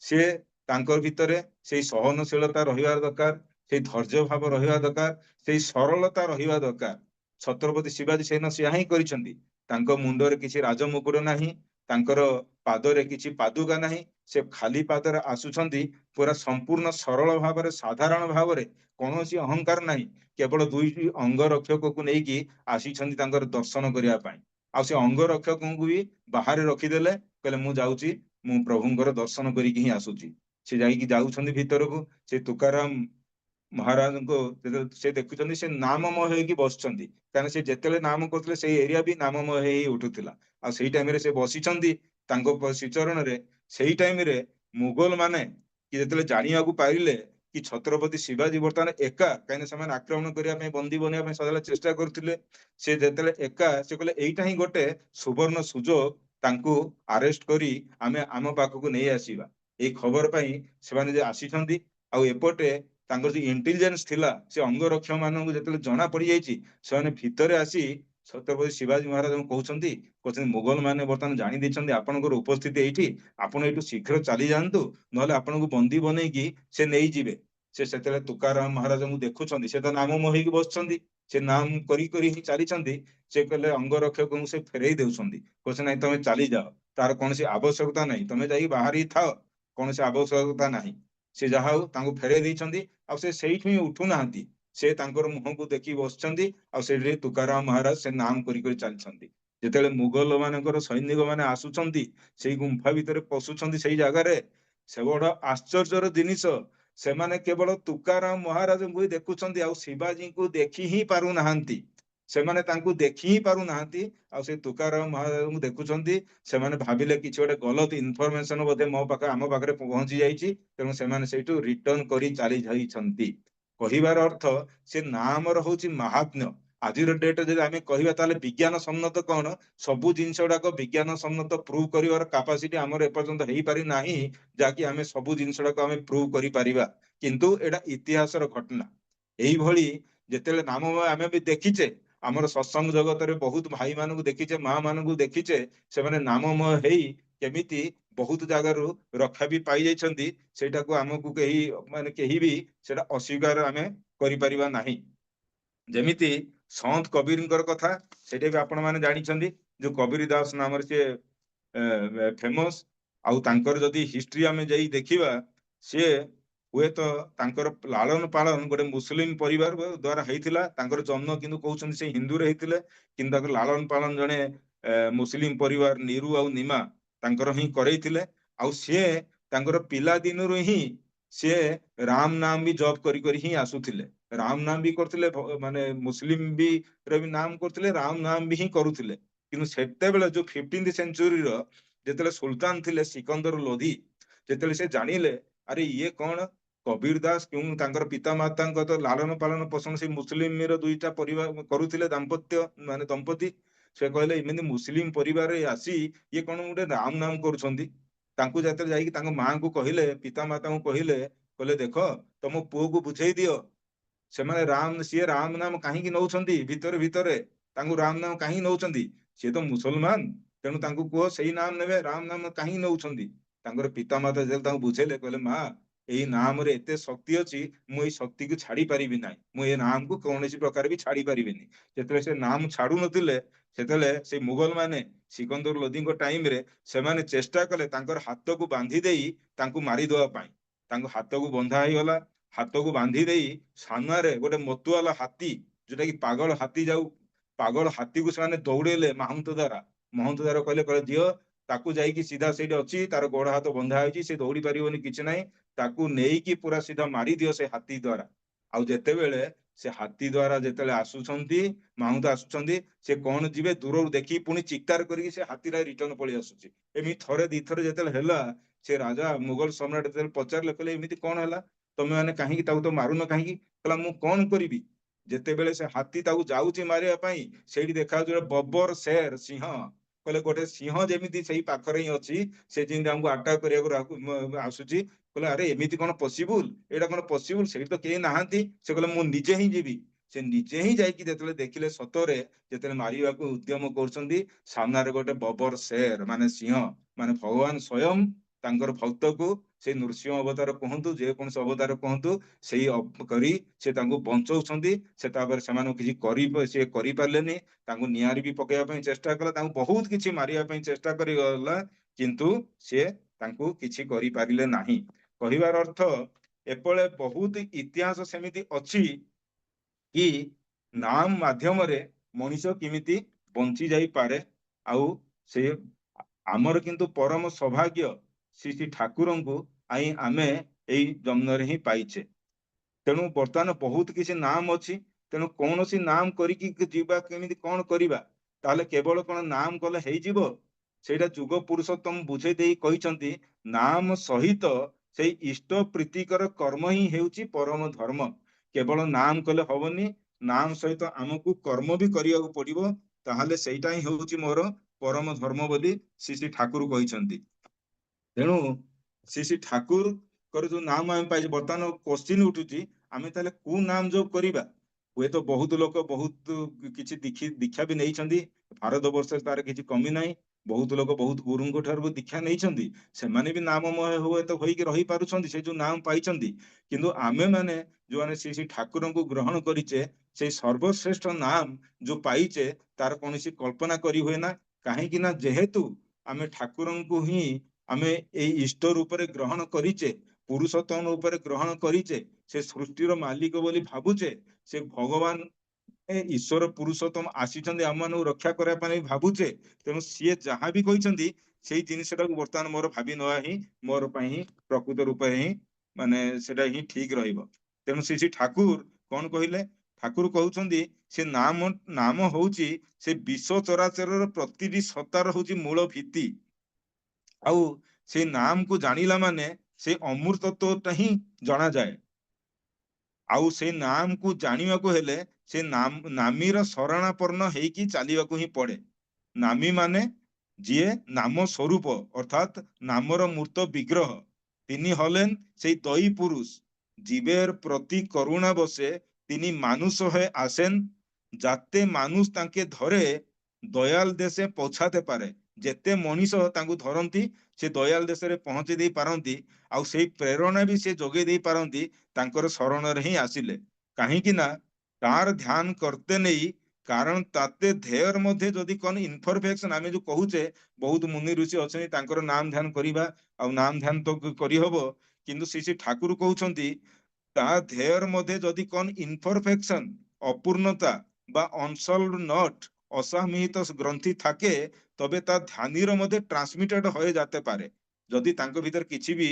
ସେ ତାଙ୍କର ଭିତରେ ସେଇ ସହନଶୀଳତା ରହିବା ଦରକାର, ସେଇ ଧୈର୍ଯ୍ୟ ଭାବ ରହିବା ଦରକାର, ସେଇ ସରଳତା ରହିବା ଦରକାର। ଛତ୍ରପତି ଶିବାଜୀ ସେନ ସିଆ ହିଁ କରିଛନ୍ତି। ତାଙ୍କ ମୁଣ୍ଡରେ କିଛି ରାଜମୁକୁଟ ନାହିଁ, ତାଙ୍କର ପାଦରେ କିଛି ପାଦୁକା ନାହିଁ, ସେ ଖାଲି ପାଦରେ ଆସୁଛନ୍ତି, ପୁରା ସମ୍ପୂର୍ଣ୍ଣ ସରଳ ଭାବରେ, ସାଧାରଣ ଭାବରେ, କୌଣସି ଅହଙ୍କାର ନାହିଁ, କେବଳ ଦୁଇଟି ଅଙ୍ଗରକ୍ଷକକୁ ନେଇକି ଆସିଛନ୍ତି ତାଙ୍କର ଦର୍ଶନ କରିବା ପାଇଁ। ଆଉ ସେ ଅଙ୍ଗରକ୍ଷକଙ୍କୁ ବି ବାହାରେ ରଖିଦେଲେ, କହିଲେ ମୁଁ ଯାଉଛି, ମୁଁ ପ୍ରଭୁଙ୍କର ଦର୍ଶନ କରିକି ହିଁ ଆସୁଛି। ସେ ଯାଇକି ଯାଉଛନ୍ତି ଭିତରକୁ, ସେ ତୁକାରାମ ମହାରାଜଙ୍କୁ ସେ ଦେଖୁଛନ୍ତି, ସେ ନାମମୟ ହେଇକି ବସିଛନ୍ତି, କାରଣ ସେ ଯେତେବେଳେ ନାମ କରୁଥିଲେ ସେଇ ଏରିଆ ବି ନାମମୟ ହେଇ ଉଠୁଥିଲା। ଆଉ ସେଇ ଟାଇମରେ ସେ ବସିଛନ୍ତି ତାଙ୍କ ଶ୍ରୀଚରଣରେ। ସେଇ ଟାଇମରେ ମୁଗଲ ମାନେ କି ଯେତେବେଳେ ଜାଣିବାକୁ ପାଇଲେ କି ଛତ୍ରପତି ଶିବାଜୀ ବର୍ତ୍ତମାନ ଏକା, କାହିଁକି ସେମାନେ ଆକ୍ରମଣ କରିବା ପାଇଁ, ବନ୍ଦୀ ବନେଇବା ପାଇଁ ସଦାବେଳେ ଚେଷ୍ଟା କରୁଥିଲେ, ସେ ଯେତେବେଳେ ଏକା, ସେ କହିଲେ ଏଇଟା ହିଁ ଗୋଟେ ସୁବର୍ଣ୍ଣ ସୁଯୋଗ ତାଙ୍କୁ ଆରେଷ୍ଟ କରି ଆମେ ଆମ ପାଖକୁ ନେଇ ଆସିବା। ଏଇ ଖବର ପାଇଁ ସେମାନେ ଯେ ଆସିଛନ୍ତି, ଆଉ ଏପଟେ ତାଙ୍କର ଯୋଉ ଇଣ୍ଟେଲିଜେନ୍ସ ଥିଲା ସେ ଅଙ୍ଗରକ୍ଷକ ମାନଙ୍କୁ ଯେତେବେଳେ ଜଣା ପଡିଯାଇଛି, ସେମାନେ ଭିତରେ ଆସି ଛତ୍ରପତି ଶିବାଜୀ ମହାରାଜଙ୍କୁ କହୁଛନ୍ତି ମୁଗଲ ମାନେ ବର୍ତ୍ତମାନ ଜାଣି ଦେଇଛନ୍ତି ଆପଣଙ୍କର ଉପସ୍ଥିତି ଏଇଠି, ଆପଣ ଏଇଠୁ ଶୀଘ୍ର ଚାଲି ଯାଆନ୍ତୁ, ନହେଲେ ଆପଣଙ୍କୁ ବନ୍ଦୀ ବନେଇକି ସେ ନେଇଯିବେ। ସେ ସେତେବେଳେ ତୁକାରାମ ମହାରାଜଙ୍କୁ ଦେଖୁଛନ୍ତି, ସେ ତ ନାମ ମୋହିକି ବସିଛନ୍ତି, ସେ ନାମ କରି କରି ହିଁ ଚାଲିଛନ୍ତି। ସେ କହିଲେ ଅଙ୍ଗରକ୍ଷକଙ୍କୁ ସେ ଫେରେଇ ଦେଉଛନ୍ତି, କହୁଛନ୍ତି ନାଇଁ ତମେ ଚାଲିଯାଅ, ତାର କୌଣସି ଆବଶ୍ୟକତା ନାହିଁ, ତମେ ଯାଇକି ବାହାରି ଥାଅ, କୌଣସି ଆବଶ୍ୟକତା ନାହିଁ। ସେ ଯାହା ହଉ ତାଙ୍କୁ ଫେରେଇ ଦେଇଛନ୍ତି, ଆଉ ସେ ସେଇଠୁ ହିଁ ଉଠୁନାହାନ୍ତି, ସେ ତାଙ୍କର ମୁହଁକୁ ଦେଖି ବସିଛନ୍ତି, ଆଉ ସେଠି ତୁକାରାମ ମହାରାଜ ସେ ନାମ କରି କରି ଚାଲିଛନ୍ତି। ଯେତେବେଳେ ମୁଗଲ ମାନଙ୍କର ସୈନିକ ମାନେ ଆସୁଛନ୍ତି, ସେଇ ଗୁମ୍ଫା ଭିତରେ ପଶୁଛନ୍ତି, ସେଇ ଜାଗାରେ ସେ ବଡ ଆଶ୍ଚର୍ଯ୍ୟର ଜିନିଷ, ସେମାନେ କେବଳ ତୁକାରାମ ମହାରାଜଙ୍କୁ ହିଁ ଦେଖୁଛନ୍ତି, ଆଉ ଶିବାଜୀଙ୍କୁ ଦେଖି ହିଁ ପାରୁନାହାନ୍ତି। ସେମାନେ ତାଙ୍କୁ ଦେଖି ହିଁ ପାରୁନାହାନ୍ତି, ଆଉ ସେ ତୁକାରାମ ମହାରାଜଙ୍କୁ ଦେଖୁଛନ୍ତି। ସେମାନେ ଭାବିଲେ କିଛି ଗୋଟେ ଗଲତ ଇନଫରମେସନ ବୋଧେ ଆମ ପାଖରେ ପହଞ୍ଚି ଯାଇଛି, ତେଣୁ ସେମାନେ ସେଇଠୁ ରିଟର୍ଣ କରି ଚାଲି ଯାଇଛନ୍ତି। କହିବାର ଅର୍ଥ ସେ ନାମର ହଉଛି ମାହାତ୍ମ୍ୟ। ଆଜିର ଡେଟ୍ ଯଦି ଆମେ କହିବା ତାହେଲେ ବିଜ୍ଞାନ ସମ୍ମତ କଣ, ସବୁ ଜିନିଷ ଗୁଡାକ ବିଜ୍ଞାନ ସମ୍ମତ ପ୍ରୁଭ କରିବାର କାପାସିଟି ଆମର ଏପର୍ଯ୍ୟନ୍ତ ହେଇପାରି ନାହିଁ, ଯାହାକି ଆମେ ସବୁ ଜିନିଷ ଗୁଡାକ ଆମେ ପ୍ରୁଭ କରିପାରିବା। କିନ୍ତୁ ଏଇଟା ଇତିହାସର ଘଟଣା। ଏଇଭଳି ଯେତେବେଳେ ନାମ ଆମେ ବି ଦେଖିଛେ, ଆମର ସତ୍ସଙ୍ଗ ଜଗତରେ ବହୁତ ଭାଇ ମାନଙ୍କୁ ଦେଖିଛେ, ମା ମାନଙ୍କୁ ଦେଖିଛେ, ସେମାନେ ନାମମୟ ହେଇ କେମିତି ବହୁତ ଜାଗାରୁ ରକ୍ଷା ବି ପାଇଯାଇଛନ୍ତି, ସେଇଟାକୁ ଆମକୁ କେହି ବି ସେଟା ଅସ୍ୱୀକାର ଆମେ କରିପାରିବା ନାହିଁ। ଯେମିତି ସନ୍ଥ କବୀରଙ୍କର କଥା, ସେଇଟା ବି ଆପଣ ମାନେ ଜାଣିଛନ୍ତି, ଯୋଉ କବୀର ଦାସ ନାମରେ ସେ ଫେମସ। ଆଉ ତାଙ୍କର ଯଦି ହିଷ୍ଟ୍ରି ଆମେ ଯାଇ ଦେଖିବା, ସିଏ ହୁଏତ ତାଙ୍କର ଲାଳନ ପାଳନ ଗୋଟେ ମୁସଲିମ ପରିବାର ଦ୍ଵାରା ହେଇଥିଲା, ତାଙ୍କର ଜନ୍ମ କିନ୍ତୁ କହୁଛନ୍ତି ସେ ହିନ୍ଦୁରେ ହେଇଥିଲେ, କିନ୍ତୁ ତାଙ୍କର ଲାଳନ ପାଳନ ଜଣେ ମୁସଲିମ ପରିବାର ନିରୁ ଆଉ ନିମା ତାଙ୍କର ହିଁ କରେଇଥିଲେ। ଆଉ ସିଏ ତାଙ୍କର ପିଲା ଦିନରୁ ହିଁ ସିଏ ରାମ ନାମ ବି ଜପ କରି କରି ହିଁ ଆସୁଥିଲେ, ରାମ ନାମ ବି କରୁଥିଲେ, ମାନେ ମୁସଲିମ ବି ର ବି ନାମ କରୁଥିଲେ, ରାମ ନାମ ବି ହିଁ କରୁଥିଲେ। କିନ୍ତୁ ସେତେବେଳେ ଯୋଉ 15th ସେଞ୍ଚୁରୀର ଯେତେବେଳେ ସୁଲତାନ ଥିଲେ ସିକନ୍ଦର ଲୋଧି, ଯେତେବେଳେ ସେ ଜାଣିଲେ ଆରେ ଇଏ କଣ କବୀର ଦାସ, କେଉଁ ତାଙ୍କର ପିତା ମାତାଙ୍କ ତ ଲାଳନ ପାଳନ ପୋଷଣ ସେଇ ମୁସଲିମର ଦୁଇଟା ପରିବାର କରୁଥିଲେ, ଦମ୍ପତି। ସେ କହିଲେ ଏମିତି ମୁସଲିମ ପରିବାରରେ ଆସି ଇଏ କଣ ଗୋଟେ ରାମ ନାମ କରୁଛନ୍ତି। ତାଙ୍କୁ ଯେତେବେଳେ ଯାଇକି ତାଙ୍କ ମାଙ୍କୁ କହିଲେ, ପିତା ମାତାଙ୍କୁ କହିଲେ, କହିଲେ ଦେଖ ତମ ପୁଅକୁ ବୁଝେଇ ଦିଅ, ସେମାନେ ସିଏ ରାମ ନାମ କାହିଁକି ନଉଛନ୍ତି, ଭିତରେ ଭିତରେ ତାଙ୍କୁ ରାମ ନାମ କାହିଁକି ନଉଛନ୍ତି, ସିଏ ତ ମୁସଲମାନ, ତେଣୁ ତାଙ୍କୁ କୁହ ସେଇ ନାମ ନେବେ, ରାମ ନାମ କାହିଁକି ନଉଛନ୍ତି। ତାଙ୍କର ପିତା ମାତା ଯେତେବେଳେ ତାଙ୍କୁ ବୁଝେଇଲେ, କହିଲେ ମା ଏଇ ନାମରେ ଏତେ ଶକ୍ତି ଅଛି, ମୁଁ ଏଇ ଶକ୍ତିକୁ ଛାଡି ପାରିବି ନାହିଁ, ମୁଁ ଏ ନାମକୁ କୌଣସି ପ୍ରକାର ବି ଛାଡି ପାରିବିନି। ଯେତେବେଳେ ସେ ନାମ ଛାଡୁ ନଥିଲେ, ସେତେବେଳେ ସେ ମୁଗଲ ମାନେ ସିକନ୍ଦର ଲୋଧିଙ୍କ ଟାଇମରେ ସେମାନେ ଚେଷ୍ଟା କଲେ ତାଙ୍କର ହାତକୁ ବାନ୍ଧି ଦେଇ ତାଙ୍କୁ ମାରିଦେବା ପାଇଁ। ତାଙ୍କ ହାତକୁ ବନ୍ଧା ହେଇଗଲା, ହାତକୁ ବାନ୍ଧି ଦେଇ ସାମ୍ନାରେ ଗୋଟେ ମତୁଆଲା ହାତୀ, ଯୋଉଟା କି ପାଗଳ ହାତୀ, ପାଗଳ ହାତୀକୁ ସେମାନେ ଦୌଡେଇଲେ ମହନ୍ତ ଦ୍ୱାରା କହିଲେ ଦିଅ ତାକୁ, ଯାଇକି ସିଧା ସେଇଠି ଅଛି, ତାର ଗୋଡ ହାତ ବନ୍ଧା ହେଇଛି, ସେ ଦୌଡି ପାରିବନି, କିଛି ନାହିଁ, ତାକୁ ନେଇକି ପୁରା ସିଧା ମାରିଦିଅ ସେ ହାତୀ ଦ୍ୱାରା। ଆଉ ଯେତେବେଳେ ସେ ହାତୀ ଦ୍ୱାରା ଯେତେବେଳେ ଆସୁଛନ୍ତି, ମାହୁନ୍ତ ଆସୁଛନ୍ତି, ସେ କଣ ଯିବେ ଦୂରରୁ ଦେଖି ପୁଣି ଚିତ୍କାର କରିକି ସେ ହାତୀଟା ରିଟର୍ଣ ପଳେଇ ଆସୁଛି। ଏମିତି ଥରେ ଦିଥରେ ଯେତେବେଳେ ହେଲା, ସେ ରାଜା ମୁଗଲ ସମ୍ରାଟ ଯେତେବେଳେ ପଚାରିଲେ, କହିଲେ ଏମିତି କଣ ହେଲା, ତମେ ମାନେ କାହିଁକି ତାକୁ ତ ମାରୁନ କାହିଁକି, କହିଲା ମୁଁ କଣ କରିବି। ଯେତେବେଳେ ସେ ହାତୀ ତାକୁ ଯାଉଛି ମାରିବା ପାଇଁ, ସେଇଠି ଦେଖାଯାଉଛି ଗୋଟେ ବବର ଶେର ସିଂହ, କହିଲେ ଗୋଟେ ସିଂହ ଯେମିତି ସେଇ ପାଖରେ ହିଁ ଅଛି, ସେ ଯେମିତି ଆମକୁ ଆଟାକ କରିବାକୁ ଆସୁଛି। କହିଲେ ଆରେ ଏମିତି କଣ ପସିବୁଲ, ଏଇଟା କଣ ପସିବୁଲ, ସେଇଠି ତ କେହି ନାହାନ୍ତି। ସେ କହିଲେ ମୁଁ ନିଜେ ହିଁ ଯିବି। ସେ ନିଜେ ହିଁ ଯାଇକି ଯେତେବେଳେ ଦେଖିଲେ ସତରେ ଯେତେବେଳେ ମାରିବାକୁ ଉଦ୍ୟମ କରୁଛନ୍ତି, ସାମ୍ନାରେ ଗୋଟେ ବବର ଶେର ମାନେ ସିଂହ, ମାନେ ଭଗବାନ ସ୍ୱୟଂ ତାଙ୍କର ଭକ୍ତକୁ ସେଇ ନୃସିଂହ ଅବତାର କୁହନ୍ତୁ, ଯେକୌଣସି ଅବତାର କୁହନ୍ତୁ, ସେଇ କରି ସେ ତାଙ୍କୁ ବଞ୍ଚଉଛନ୍ତି। ସେ ତାପରେ ସେମାନଙ୍କୁ କିଛି ସିଏ କରିପାରିଲେନି, ତାଙ୍କୁ ନିଆଁରେ ବି ପକେଇବା ପାଇଁ ଚେଷ୍ଟା କଲା, ତାଙ୍କୁ ବହୁତ କିଛି ମାରିବା ପାଇଁ ଚେଷ୍ଟା କରିଗଲା, କିନ୍ତୁ ସେ ତାଙ୍କୁ କିଛି କରିପାରିଲେ ନାହିଁ। କହିବାର ଅର୍ଥ ଏପଟେ ବହୁତ ଇତିହାସ ସେମିତି ଅଛି କି ନାମ ମାଧ୍ୟମରେ ମଣିଷ କେମିତି ବଞ୍ଚି ଯାଇପାରେ। ଆଉ ସେ ଆମର କିନ୍ତୁ ପରମ ସୌଭାଗ୍ୟ ଶ୍ରୀ ଠାକୁରଙ୍କୁ ଆମେ ଏଇ ଜନ୍ମରେ ହିଁ ପାଇଛେ। ତେଣୁ ବର୍ତ୍ତମାନ ବହୁତ କିଛି ନାମ ଅଛି, ତେଣୁ କୌଣସି ନାମ କରିକି ଯିବା କେମିତି କଣ କରିବା, ତାହେଲେ କେବଳ କଣ ନାମ କଲେ ହେଇଯିବ, ସେଇଟା ଯୁଗ ପୁରୁଷୋତ୍ତମ ବୁଝେଇ ଦେଇ କହିଛନ୍ତି, ନାମ ସହିତ ସେଇ ଇଷ୍ଟ ପ୍ରୀତିକର କର୍ମ ହିଁ ହେଉଛି ପରମ ଧର୍ମ। କେବଳ ନାମ କଲେ ହବନି, ନାମ ସହିତ ଆମକୁ କର୍ମ ବି କରିବାକୁ ପଡିବ, ତାହେଲେ ସେଇଟା ହିଁ ହେଉଛି ମୋର ପରମ ଧର୍ମ ବୋଲି ଶ୍ରୀ ଶ୍ରୀ ଠାକୁର କହିଛନ୍ତି। ତେଣୁ ଶ୍ରୀ ଶ୍ରୀ ଠାକୁରଙ୍କର ଯୋଉ ନାମ ଆମେ ପାଇଛୁ, ବର୍ତ୍ତମାନ କୋଶ୍ଚିନ୍ ଉଠୁଛି ଆମେ ତାହେଲେ କୋଉ ନାମ ଯୋଗ କରିବା? ହୁଏତ ବହୁତ ଲୋକ ବହୁତ କିଛି ଦୀକ୍ଷା ବି ନେଇଛନ୍ତି, ଭାରତ ବର୍ଷରେ ତାର କିଛି କମି ନାହିଁ, ବହୁତ ଲୋକ ବହୁତ ଗୁରୁଙ୍କ ଠାରୁ ବି ଦୀକ୍ଷା ନେଇଛନ୍ତି, ସେମାନେ ବି ନାମମୟ ହୁଏତ ହୋଇକି ରହିପାରୁଛନ୍ତି ସେ ଯୋଉ ନାମ ପାଇଛନ୍ତି। କିନ୍ତୁ ଆମେ ମାନେ ଯୋଉମାନେ ଶ୍ରୀ ଶ୍ରୀ ଠାକୁରଙ୍କୁ ଗ୍ରହଣ କରିଛେ, ସେଇ ସର୍ବଶ୍ରେଷ୍ଠ ନାମ ଯୋଉ ପାଇଛେ ତାର କୌଣସି କଳ୍ପନା କରି ହୁଏ ନା। କାହିଁକି ନା ଯେହେତୁ ଆମେ ଠାକୁରଙ୍କୁ ହିଁ ଆମେ ଏଇ ଇଷ୍ଟ ରୂପରେ ଗ୍ରହଣ କରିଛେ, ପୁରୁଷୋତ୍ତମ ଉପରେ ଗ୍ରହଣ କରିଛେ, ସେ ସୃଷ୍ଟିର ମାଲିକ ବୋଲି ଭାବୁଛେ, ସେ ଭଗବାନ ଈଶ୍ୱର ପୁରୁଷୋତ୍ତମ ଆସିଛନ୍ତି ଆମମାନଙ୍କୁ ରକ୍ଷା କରିବା ପାଇଁ ଭାବୁଛେ, ତେଣୁ ସିଏ ଯାହା ବି କହିଛନ୍ତି ସେଇ ଜିନିଷଟାକୁ ବର୍ତ୍ତମାନ ମୋର ଭାବି ନେବା ହିଁ ମୋର ପାଇଁ ହିଁ ପ୍ରକୃତ ରୂପରେ ହିଁ ମାନେ ସେଟା ହିଁ ଠିକ ରହିବ। ତେଣୁ ଶ୍ରୀ ଠାକୁର କଣ କହିଲେ? ଠାକୁର କହୁଛନ୍ତି ସେ ନାମ ହଉଛି ସେ ବିଶ୍ୱ ଚରାଚରର ପ୍ରତିଟି ସତ୍ତାର ହଉଛି ମୂଳ ଭିତ୍ତି। ଆଉ ସେଇ ନାମକୁ ଜାଣିଲା ମାନେ ସେ ଅମୃତତ୍ୱଟା ହିଁ ଜଣାଯାଏ। ଆଉ ସେଇ ନାମକୁ ଜାଣିବାକୁ ହେଲେ ସେ ନାମୀର ଶରଣାପନ୍ନ ହେଇକି ଚାଲିବାକୁ ହିଁ ପଡେ। ନାମୀ ମାନେ ଯିଏ ନାମ ସ୍ୱରୂପ ଅର୍ଥାତ୍ ନାମର ମୂର୍ତ୍ତ বিগ্রহ, তিনি হলেন সেই দয়ী পুরুষ, জীবের প্রতি করুণা বসে তিনি মানুষ হয়ে আসেন, যাতে মানুষ তাকে ধরে দয়াল দেশে পৌঁছাতে পারে। ଯେତେ ମଣିଷ ତାଙ୍କୁ ଧରନ୍ତି ସେ ଦୟାଲ ଦେଶରେ ପହଞ୍ଚେଇ ଦେଇ ପାରନ୍ତି, ଆଉ ସେଇ ପ୍ରେରଣା ବି ସେ ଯୋଗେଇ ଦେଇ ପାରନ୍ତି ତାଙ୍କର ଶରଣରେ ହିଁ ଆସିଲେ। କାହିଁକି ନା ତାର ଧ୍ୟାନ କରତେ ନେଇ, କାରଣ ତାତେ ଧ୍ୟେୟର ମଧ୍ୟ ଯଦି କଣ ଇନଫରମେସନ ଆମେ ଯୋଉ କହୁଛେ ବହୁତ ମୁନି ଋଷି ଅଛନ୍ତି ତାଙ୍କର ନାମ ଧ୍ୟାନ କରିବା, ଆଉ ନାମ ଧ୍ୟାନ ତ କରିହବ, କିନ୍ତୁ ଶ୍ରୀ ଠାକୁର କହୁଛନ୍ତି ତା ଧ୍ୟେୟର ମଧ୍ୟ ଯଦି କଣ ইনফরমেশন অপূর্ণতা বা অনসলভড নট অসহমিত গ্রন্থি থাকে, তবে তা ধ্যানীর মধ্যে ট্রান্সমিটেড হয়ে যেতে পারে। যদি তাଙ୍କ ଭିତରେ କିଛି ବି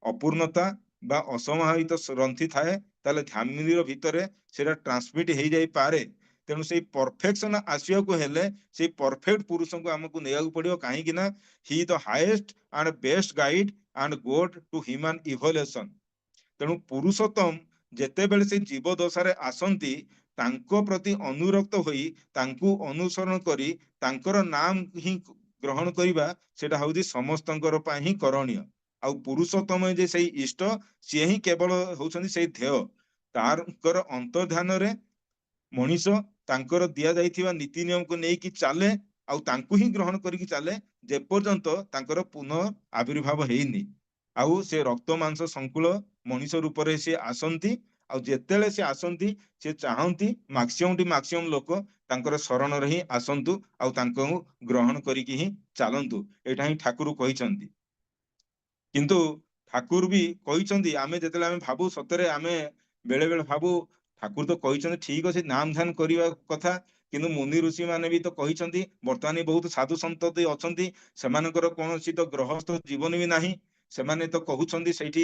ଅପୂର୍ଣ୍ଣତା ବା ଅସମାହିତ ଗ୍ରନ୍ଥି ଥାଏ ତାହେଲେ ଧ୍ୟାନୀର ଭିତରେ ସେଟା ଟ୍ରାନ୍ସମିଟ ହେଇଯାଇପାରେ। ତେଣୁ ସେଇ ପରଫେକ୍ସନ ଆସିବାକୁ ହେଲେ ସେଇ ପରଫେକ୍ଟ ପୁରୁଷଙ୍କୁ ଆମକୁ ନେବାକୁ ପଡିବ। କାହିଁକି ନା he the highest and best guide and god to human evolution. ତେଣୁ ପୁରୁଷୋତ୍ତମ ଯେତେବେଳେ ସେ ଜୀବ ଦଶାରେ ଆସନ୍ତି, ତାଙ୍କ ପ୍ରତି ଅନୁରକ୍ତ ହୋଇ ତାଙ୍କୁ ଅନୁସରଣ କରି ତାଙ୍କର ନାମ ହିଁ ଗ୍ରହଣ କରିବା, ସେଟା ହଉଛି ସମସ୍ତଙ୍କର ପାଇଁ ହିଁ କରଣୀୟ। ଆଉ ପୁରୁଷୋତ୍ତମ ଯେ ସେଇ ଇଷ୍ଟ, ସିଏ ହିଁ କେବଳ ହଉଛନ୍ତି ସେଇ ଧ୍ୟେୟ। ତାଙ୍କର ଅନ୍ତର୍ଧ୍ୟାନରେ ମଣିଷ ତାଙ୍କର ଦିଆଯାଇଥିବା ନୀତି ନିୟମକୁ ନେଇକି ଚାଲେ, ଆଉ ତାଙ୍କୁ ହିଁ ଗ୍ରହଣ କରିକି ଚାଲେ ଯେପର୍ଯ୍ୟନ୍ତ ତାଙ୍କର ପୁନଃ ଆବିର୍ଭାବ ହେଇନି। ଆଉ ସେ ରକ୍ତ ମାଂସ ସଂକୁଳ ମଣିଷ ରୂପରେ ସେ ଆସନ୍ତି, ଆଉ ଯେତେବେଳେ ସେ ଆସନ୍ତି ସେ ଚାହାନ୍ତି ମାକ୍ସିମମ୍ ଲୋକ ତାଙ୍କର ଶରଣରେ ହିଁ ଆସନ୍ତୁ, ଆଉ ତାଙ୍କୁ ଗ୍ରହଣ କରିକି ହିଁ ଚାଲନ୍ତୁ। ଏଇଟା ହିଁ ଠାକୁର କହିଛନ୍ତି। କିନ୍ତୁ ଠାକୁର ବି କହିଛନ୍ତି, ଆମେ ଯେତେବେଳେ ଆମେ ଭାବୁ ସତରେ ଆମେ ବେଳେ ବେଳେ ଭାବୁ ଠାକୁର ତ କହିଛନ୍ତି ଠିକ ଅଛି ନାମ ଧ୍ୟାନ କରିବା କଥା, କିନ୍ତୁ ମୁନି ଋଷି ମାନେ ବି ତ କହିଛନ୍ତି, ବର୍ତ୍ତମାନ ବହୁତ ସାଧୁ ସନ୍ତ ଅଛନ୍ତି ସେମାନଙ୍କର କୌଣସି ତ ଗୃହସ୍ଥ ଜୀବନ ବି ନାହିଁ, ସେମାନେ ତ କହୁଛନ୍ତି ସେଇଠି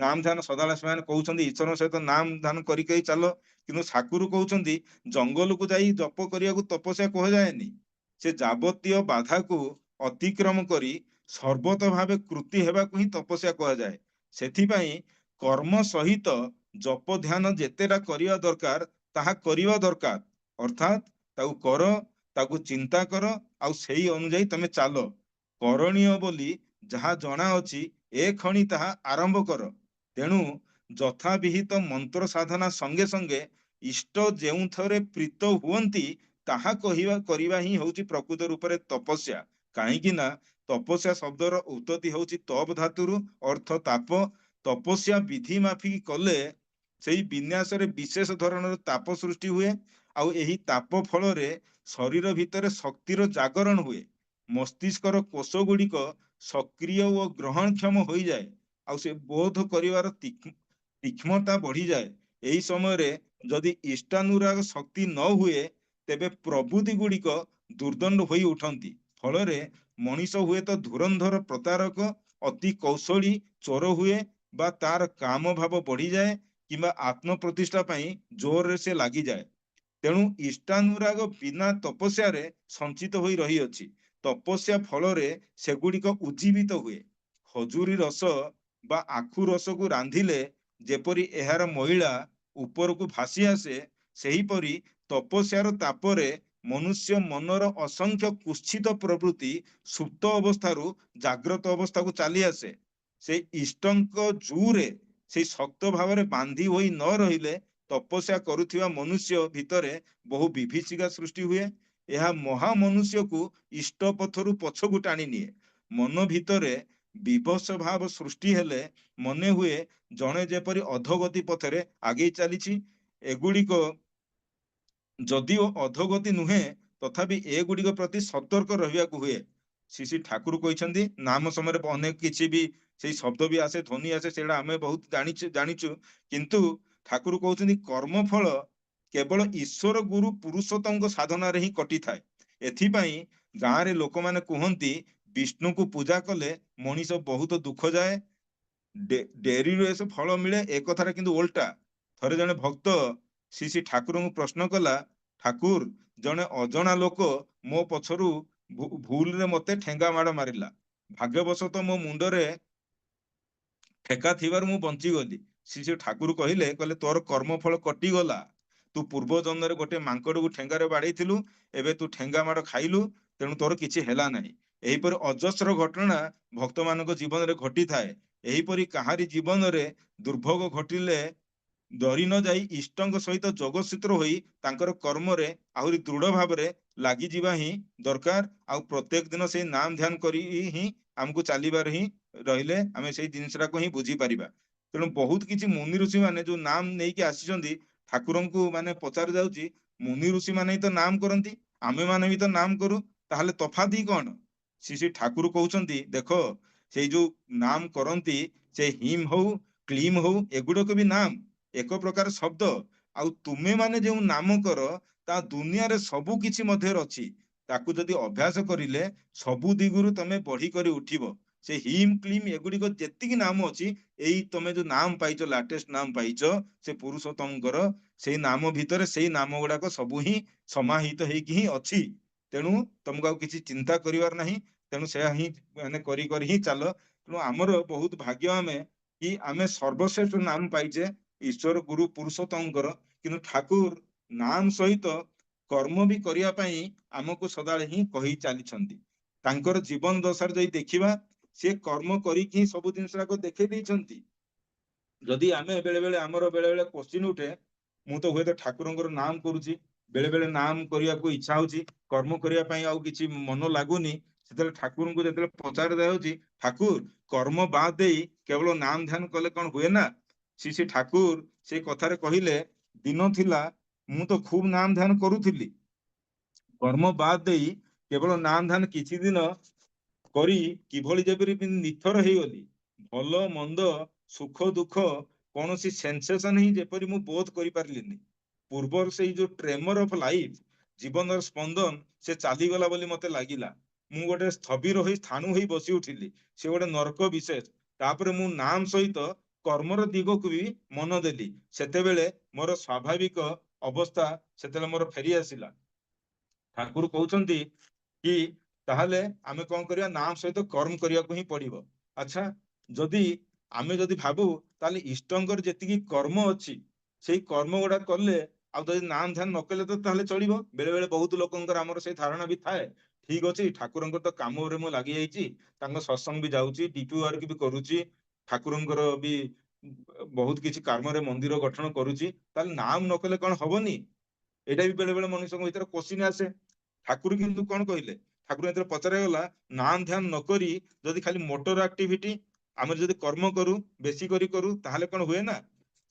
ନାମ ଧ୍ୟାନ ସଦାବେଳେ ସେମାନେ କହୁଛନ୍ତି ଈଶ୍ୱରଙ୍କ ସହିତ ନାମ ଧ୍ୟାନ କରିକି ଚାଲ। କିନ୍ତୁ ଠାକୁର କହୁଛନ୍ତି ଜଙ୍ଗଲକୁ ଯାଇ ଜପ କରିବାକୁ ତପସ୍ୟା କୁହାଯାଏନି, ସେ ଯାବତୀୟ ବାଧାକୁ ଅତିକ୍ରମ କରି ସର୍ବତ ଭାବେ କୃତି ହେବାକୁ ହିଁ ତପସ୍ୟା କୁହାଯାଏ। ସେଥିପାଇଁ କର୍ମ ସହିତ ଜପ ଧ୍ୟାନ ଯେତେଟା କରିବା ଦରକାର ତାହା କରିବା ଦରକାର। ଅର୍ଥାତ୍ ତାକୁ କର, ତାକୁ ଚିନ୍ତା କର, ଆଉ ସେଇ ଅନୁଯାୟୀ ତମେ ଚାଲ। କରଣୀୟ ବୋଲି ଯାହା ଜଣା ଅଛି ଏ ଖଣି ତାହା ଆରମ୍ଭ କର। ତେଣୁ ଯଥାବିହିତ ମନ୍ତ୍ର ସାଧନା ସଙ୍ଗେ ସଙ୍ଗେ ଇଷ୍ଟ ଯେଉଁଥରେ ପ୍ରୀତ ହୁଅନ୍ତି ତାହା କରିବା ହିଁ ହଉଛି ପ୍ରକୃତ ରୂପରେ ତପସ୍ୟା। କାହିଁକି ନା ତପସ୍ୟା ଶବ୍ଦର ଉତ୍ପତ୍ତି ହଉଛି ତପ୍ ଧାତୁରୁ, ଅର୍ଥ ତାପ। ତପସ୍ୟା ବିଧି ମାଫିକ କଲେ ସେଇ ବିନ୍ୟାସରେ ବିଶେଷ ଧରଣର ତାପ ସୃଷ୍ଟି ହୁଏ, ଆଉ ଏହି ତାପ ଫଳରେ ଶରୀର ଭିତରେ ଶକ୍ତିର ଜାଗରଣ ହୁଏ, ମସ୍ତିଷ୍କର କୋଷ ଗୁଡିକ ସକ୍ରିୟ ଓ ଗ୍ରହଣକ୍ଷମ ହୋଇଯାଏ, ଆଉ ସେ ବୋଧ କରିବାର ତୀକ୍ଷ୍ମତା ବଢିଯାଏ। ଏହି ସମୟରେ ଯଦି ଇଷ୍ଟାନୁରାଗ ଶକ୍ତି ନ ହୁଏ ତେବେ ପ୍ରବୃତ୍ତି ଗୁଡିକ ଦୁର୍ଦଣ୍ଡ ହୋଇ ଉଠନ୍ତି, ଫଳରେ ମଣିଷ ହୁଏତ ଧୁରନ୍ଧର ପ୍ରତାରକ, ଅତି କୌଶଳୀ ଚୋର ହୁଏ, ବା ତାର କାମ ଭାବ ବଢିଯାଏ, କିମ୍ବା ଆତ୍ମ ପ୍ରତିଷ୍ଠା ପାଇଁ ଜୋରରେ ସେ ଲାଗିଯାଏ। ତେଣୁ ଇଷ୍ଟାନୁରାଗ ବିନା ତପସ୍ୟାରେ ସଞ୍ଚିତ ହୋଇ ରହିଅଛି। ତପସ୍ୟା ଫଳରେ ସେଗୁଡିକ ଉଜ୍ଜୀବିତ ହୁଏ। ଖଜୁରୀ ରସ ବା ଆଖୁ ରସକୁ ରାନ୍ଧିଲେ ଯେପରି ଏହାର ମଇଳା ଉପରକୁ ଭାସି ଆସେ, ସେହିପରି ତପସ୍ୟାର ତାପରେ ମନୁଷ୍ୟ ମନର ଅସଂଖ୍ୟ କୁତ୍ସିତ ପ୍ରବୃତ୍ତି ସୁପ୍ତ ଅବସ୍ଥାରୁ ଜାଗ୍ରତ ଅବସ୍ଥାକୁ ଚାଲି ଆସେ। ସେଇ ଇଷ୍ଟଙ୍କ ଜୁରେ ସେଇ ଶକ୍ତ ଭାବରେ ବାନ୍ଧି ହୋଇ ନ ରହିଲେ ତପସ୍ୟା କରୁଥିବା ମନୁଷ୍ୟ ଭିତରେ ବହୁ ବିଭୀଷିକା ସୃଷ୍ଟି ହୁଏ। ଏହା ମହା ମନୁଷ୍ୟକୁ ଇଷ୍ଟ ପଥରୁ ପଛକୁ ଟାଣି ନିଏ। ମନ ଭିତରେ ବିଭତ୍ସ ଭାବ ସୃଷ୍ଟି ହେଲେ ମନେ ହୁଏ ଜଣେ ଯେପରି ଅଧୋଗତି ପଥରେ ଆଗେଇ ଚାଲିଛି। ଏଗୁଡିକ ଯଦିଓ ଅଧୋଗତି ନୁହେଁ, ତଥାପି ଏଗୁଡିକ ପ୍ରତି ସତର୍କ ରହିବାକୁ ହୁଏ। ଶ୍ରୀ ଠାକୁର କହିଛନ୍ତି, ନାମ ସମୟରେ ଅନେକ କିଛି ବି ସେଇ ଶବ୍ଦ ବି ଆସେ, ଧ୍ୱନି ଆସେ, ସେଇଟା ଆମେ ବହୁତ ଜାଣିଛୁ। କିନ୍ତୁ ଠାକୁର କହୁଛନ୍ତି କର୍ମଫଳ କେବଳ ଈଶ୍ୱର ଗୁରୁ ପୁରୁଷୋତ୍ତମଙ୍କ ସାଧନାରେ ହିଁ କଟିଥାଏ। ଏଥିପାଇଁ ଗାଁରେ ଲୋକମାନେ କୁହନ୍ତି ବିଷ୍ଣୁଙ୍କୁ ପୂଜା କଲେ ମଣିଷ ବହୁତ ଦୁଃଖ ଯାଏ, ଡେରିରୁ ଏସବୁ ଫଳ ମିଳେ। ଏ କଥାଟା କିନ୍ତୁ ଓଲଟା। ଥରେ ଜଣେ ଭକ୍ତ ଶ୍ରୀ ଠାକୁରଙ୍କୁ ପ୍ରଶ୍ନ କଲା, ଠାକୁର, ଜଣେ ଅଜଣା ଲୋକ ମୋ ପଛରୁ ଭୁଲରେ ମତେ ଠେଙ୍ଗା ମାଡ଼ ମାରିଲା। ଭାଗ୍ୟବଶତଃ ମୋ ମୁଣ୍ଡରେ ଠେକା ଥିବାରୁ ମୁଁ ବଞ୍ଚିଗଲି। ଶ୍ରୀ ଠାକୁର କହିଲେ ତୋର କର୍ମଫଳ କଟିଗଲା। ତୁ ପୂର୍ବ ଜନ୍ମରେ ଗୋଟେ ମାଙ୍କଡକୁ ଠେଙ୍ଗାରେ ବାଡେଇଥିଲୁ, ଏବେ ତୁ ଠେଙ୍ଗା ମାଡ଼ ଖାଇଲୁ, ତେଣୁ ତୋର କିଛି ହେଲା ନାହିଁ। ଏହିପରି ଅଜସ୍ର ଘଟଣା ଭକ୍ତମାନଙ୍କ ଜୀବନରେ ଘଟିଥାଏ। ଏହିପରି କାହାରି ଜୀବନରେ ଦୁର୍ଭୋଗ ଘଟିଲେ ଡରି ନ ଯାଇ ଇଷ୍ଟଙ୍କ ସହିତ ଯୋଗସୂତ୍ର ହୋଇ ତାଙ୍କର କର୍ମରେ ଆହୁରି ଦୃଢ ଭାବରେ ଲାଗିଯିବା ହିଁ ଦରକାର। ଆଉ ପ୍ରତ୍ୟେକ ଦିନ ସେଇ ନାମ ଧ୍ୟାନ କରି ହିଁ ଆମକୁ ଚାଲିବାର ହିଁ ରହିଲେ ଆମେ ସେଇ ଜିନିଷଟାକୁ ହିଁ ବୁଝିପାରିବା। ତେଣୁ ବହୁତ କିଛି ମୁନି ଋଷି ମାନେ ଯୋଉ ନାମ ନେଇକି ଆସିଛନ୍ତି, ଠାକୁରଙ୍କୁ ମାନେ ପଚାରି ଯାଉଛି, ମୁନି ଋଷି ମାନେ ହିଁ ତ ନାମ କରନ୍ତି, ଆମେ ମାନେ ବି ତ ନାମ କରୁ, ତାହେଲେ ତଫାତ୍ ହିଁ କଣ? ଶ୍ରୀ ଠାକୁର କହୁଛନ୍ତି, ଦେଖ, ସେଇ ଯୋଉ ନାମ କରନ୍ତି, ସେ ହିମ୍ ହଉ କ୍ଲିମ୍ ହଉ, ଏଗୁଡିକ ବି ନାମ, ଏକ ପ୍ରକାର ଶବ୍ଦ। ଆଉ ତୁମେ ମାନେ ଯେଉଁ ନାମ କର, ତା ଦୁନିଆରେ ସବୁ କିଛି ମଧ୍ୟରେ ଅଛି। ତାକୁ ଯଦି ଅଭ୍ୟାସ କରିଲେ ସବୁ ଦିଗରୁ ତମେ ବଢି କରି ଉଠିବ। ସେ ହିମ୍ କ୍ଲିମ୍ ଏଗୁଡିକ ଯେତିକି ନାମ ଅଛି, ଏଇ ତମେ ଯୋଉ ନାମ ପାଇଛ, ଲାଟେଷ୍ଟ ନାମ ପାଇଛ, ସେ ପୁରୁଷୋତ୍ତମଙ୍କର, ସେଇ ନାମ ଭିତରେ ସେଇ ନାମ ଗୁଡାକ ସବୁ ହିଁ ସମାହିତ ହେଇକି ହିଁ ଅଛି। ତେଣୁ ତମକୁ ଆଉ କିଛି ଚିନ୍ତା କରିବାର ନାହିଁ। ତେଣୁ ସେୟା ହିଁ ମାନେ କରି କରି ହିଁ ଚାଲ। ତେଣୁ ଆମର ବହୁତ ଭାଗ୍ୟ କି ଆମେ ସର୍ବଶ୍ରେଷ୍ଠ ନାମ ପାଇଛେ ଈଶ୍ୱର ଗୁରୁ ପୁରୁଷୋତ୍ତମଙ୍କର। କିନ୍ତୁ ଠାକୁର ନାମ ସହିତ କର୍ମ ବି କରିବା ପାଇଁ ଆମକୁ ସଦାବେଳେ ହିଁ କହି ଚାଲିଛନ୍ତି। ତାଙ୍କର ଜୀବନ ଦଶାରେ ଯଦି ଦେଖିବା, ସେ କର୍ମ କରିକି ହିଁ ସବୁ ଜିନିଷ ଯାକ ଦେଖେଇ ଦେଇଛନ୍ତି। ଯଦି ଆମେ ବେଳେ ବେଳେ ଆମର ବେଳେ ବେଳେ କୋଶ୍ଚିନ୍ ଉଠେ, ମୁଁ ତ ହୁଏତ ଠାକୁରଙ୍କର ନାମ କରୁଛି, ବେଳେ ବେଳେ ନାମ କରିବାକୁ ଇଚ୍ଛା ହଉଛି, କର୍ମ କରିବା ପାଇଁ ଆଉ କିଛି ମନ ଲାଗୁନି, ସେତେବେଳେ ଠାକୁରଙ୍କୁ ଯେତେବେଳେ ପଚାରି ଦିଆଯାଉଛି, ଠାକୁର, କର୍ମ ବାଦ ଦେଇ କେବଳ ନାମ ଧ୍ୟାନ କଲେ କଣ ହୁଏ ନା? ଶ୍ରୀ ଠାକୁର ସେ କଥାରେ କହିଲେ, ଦିନ ଥିଲା ମୁଁ ତ ଖୁବ ନାମ ଧ୍ୟାନ କରୁଥିଲି, କର୍ମ ବାଦ ଦେଇ କେବଳ ନାମ ଧ୍ୟାନ କିଛି ଦିନ କରି କିଭଳି ଯେପରି ନିଥର ହେଇଗଲି। ଭଲ ମନ୍ଦ ସୁଖ ଦୁଃଖ କୌଣସି ସେନ୍ସେସନ ହିଁ ଯେପରି ମୁଁ ବୋଧ କରିପାରିଲିନି। ପୂର୍ବର ସେଇ ଯୋଉ ଟ୍ରେମର ଅଫ ଲାଇଫ, ଜୀବନର ସ୍ପନ୍ଦନ, ସେ ଚାଲିଗଲା ବୋଲି ମତେ ଲାଗିଲା। ମୁଁ ଗୋଟେ ସ୍ଥବିର ହୋଇ ସ୍ଥାଣୁ ହୋଇ ବସି ଉଠିଲି। ସେ ଗୋଟେ ନର୍କ ବିଶେଷ। ତାପରେ ମୁଁ ନାମ ସହିତ କର୍ମର ଦିଗକୁ ବି ମନ ଦେଲି। ସେତେବେଳେ ମୋର ସ୍ୱାଭାବିକ ଅବସ୍ଥା ସେତେବେଳେ ମୋର ଫେରି ଆସିଲା। ଠାକୁର କହୁଛନ୍ତି କି ତାହେଲେ ଆମେ କଣ କରିବା? ନାମ ସହିତ କର୍ମ କରିବାକୁ ହିଁ ପଡିବ। ଆଚ୍ଛା, ଯଦି ଆମେ ଯଦି ଭାବୁ ତାହେଲେ ଇଷ୍ଟଙ୍କର ଯେତିକି କର୍ମ ଅଛି, ସେଇ କର୍ମ ଗୁଡା କଲେ, ଆଉ ଯଦି ନାମ ଧ୍ୟାନ ନ କଲେ ତ ତାହେଲେ ଚଳିବ। ବେଳେ ବେଳେ ବହୁତ ଲୋକଙ୍କର ଆମର ସେଇ ଧାରଣା ବି ଥାଏ, ଠିକ ଅଛି, ଠାକୁରଙ୍କର ତ କାମରେ ମୁଁ ଲାଗିଯାଇଛି, ତାଙ୍କ ସତ୍ସଙ୍ଗ ବି ଯାଉଛି, ଡିପି ୱାର୍କ ବି କରୁଛି, ଠାକୁରଙ୍କର ବି ବହୁତ କିଛି କର୍ମରେ ମନ୍ଦିର ଗଠନ କରୁଛି, ତାହେଲେ ନାମ ନ କଲେ କଣ ହବନି? ଏଇଟା ବି ବେଳେ ବେଳେ ମନୁଷ୍ୟଙ୍କ ଭିତରେ କୋଶ୍ଚିନ୍ ଆସେ। ଠାକୁର କିନ୍ତୁ କଣ କହିଲେ? ଠାକୁର ଯେତେବେଳେ ପଚରାଗଲା, ନାମ ଧ୍ୟାନ ନ କରି ଯଦି ଖାଲି ମୋଟର ଆକ୍ଟିଭିଟି ଆମେ ଯଦି କର୍ମ କରୁ, ବେଶୀ କରି କରୁ, ତାହେଲେ କଣ ହୁଏ ନା?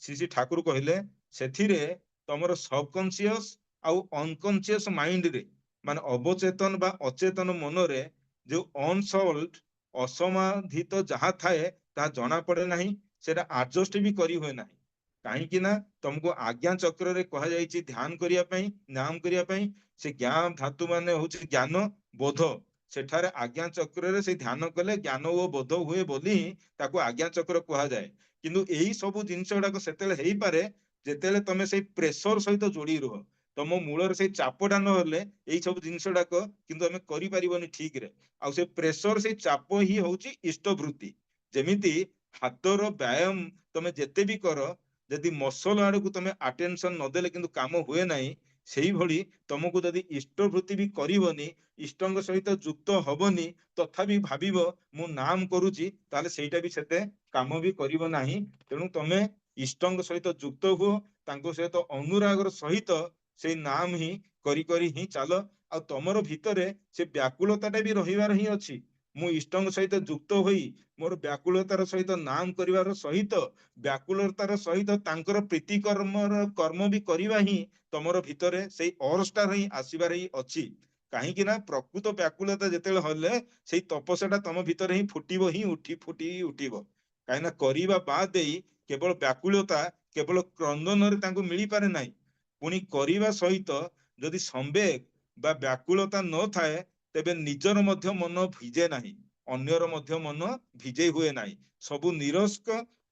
ଶ୍ରୀ ଠାକୁର କହିଲେ, ସେଥିରେ ତମର ସବକନସିୟସ ଆଉ ଅନକନସିୟସ ମାଇଣ୍ଡରେ, ମାନେ ଅବଚେତନ ବା ଅଚେତନ ମନରେ ଯୋଉ ଅନସଲ୍ଭଡ ଅସମାଧିତ ଯାହା ଥାଏ, ତାହା ଜଣା ପଡେ ନାହିଁ, ସେଟା ଆଡଜଷ୍ଟ ବି କରି ହୁଏ ନାହିଁ। କାହିଁକି ନା ତମକୁ ଆଜ୍ଞା ଚକ୍ରରେ କୁହାଯାଇଛି ଧ୍ୟାନ କରିବା ପାଇଁ, ନାମ କରିବା ପାଇଁ। ସେ ଜ୍ଞାନ ଧାତୁ ମାନେ ହଉଛି ଜ୍ଞାନ ବୋଧ। ସେଠାରେ ଆଜ୍ଞା ଚକ୍ରରେ ସେ ଧ୍ୟାନ କଲେ ଜ୍ଞାନ ଓ ବୋଧ ହୁଏ ବୋଲି ତାକୁ ଆଜ୍ଞା ଚକ୍ର କୁହାଯାଏ। କିନ୍ତୁ ଏଇ ସବୁ ଜିନିଷ ଗୁଡାକ ସେତେବେଳେ ହେଇପାରେ ଯେତେବେଳେ ତମେ ସେଇ ପ୍ରେସର ସହିତ ଯୋଡି ରୁହ। ତମ ମୂଳରେ ସେଇ ଚାପଟା ନହେଲେ ଏଇ ସବୁ ଜିନିଷ ଗୁଡାକ କିନ୍ତୁ ଆମେ କରିପାରିବନି ଠିକରେ। ଆଉ ସେ ପ୍ରେସର, ସେଇ ଚାପ ହିଁ ହଉଛି ଇଷ୍ଟବୃତ୍ତି। ଯେମିତି ହାତର ବ୍ୟାୟାମ ତମେ ଯେତେ ବି କର, ଯଦି ମସଲ ଆଡକୁ ତମେ ଆଟେନସନ ନଦେଲେ କିନ୍ତୁ କାମ ହୁଏ ନାହିଁ। ସେଇଭଳି ତମକୁ ଯଦି ଇଷ୍ଟବୃତ୍ତି ବି କରିବନି, ଇଷ୍ଟଙ୍କ ସହିତ ଯୁକ୍ତ ହବନି, ତଥାପି ଭାବିବ ମୁଁ ନାମ କରୁଛି, ତାହେଲେ ସେଇଟା ବି ସେତେ କାମ ବି କରିବ ନାହିଁ। ତେଣୁ ତମେ ଇଷ୍ଟଙ୍କ ସହିତ ଯୁକ୍ତ ହୁଅ, ତାଙ୍କ ସହିତ ଅନୁରାଗର ସହିତ ସେଇ ନାମ ହିଁ କରି କରି ହିଁ ଚାଲ। ଆଉ ତମର ଭିତରେ ସେ ବ୍ୟାକୁଳତାଟା ବି ରହିବାର ହିଁ ଅଛି। ମୁଁ ଇଷ୍ଟଙ୍କ ସହିତ ଯୁକ୍ତ ହୋଇ ମୋର ବ୍ୟାକୁଳତାର ସହିତ ନାମ କରିବାର ସହିତ ବ୍ୟାକୁଳତାର ସହିତ ତାଙ୍କର ପ୍ରୀତି କର୍ମ ବି କରିବା ହିଁ ତମର ଭିତରେ ସେଇ ଅରଷ୍ଟାର ହିଁ ଆସିବାର ହିଁ ଅଛି। କାହିଁକି ନା ପ୍ରକୃତ ବ୍ୟାକୁଳତା ଯେତେବେଳେ ହେଲେ ସେଇ ତପସ୍ୟାଟା ତମ ଭିତରେ ହିଁ ଫୁଟିବ ହିଁ ଫୁଟି ଉଠିବ। କାହିଁକିନା କରିବା ବାଦ ଦେଇ କେବଳ ବ୍ୟାକୁଳତା କେବଳ କ୍ରନ୍ଦନରେ ତାଙ୍କୁ ମିଳିପାରେ ନାହିଁ। ପୁଣି କରିବା ସହିତ ଯଦି ସମ୍ବେଗ ବା ବ୍ୟାକୁଳତା ନଥାଏ, ତେବେ ନିଜର ମଧ୍ୟ ମନ ଭିଜେ ନାହିଁ, ଅନ୍ୟର ମଧ୍ୟ ମନ ଭିଜେଇ ହୁଏ ନାହିଁ, ସବୁ ନିରସ୍କ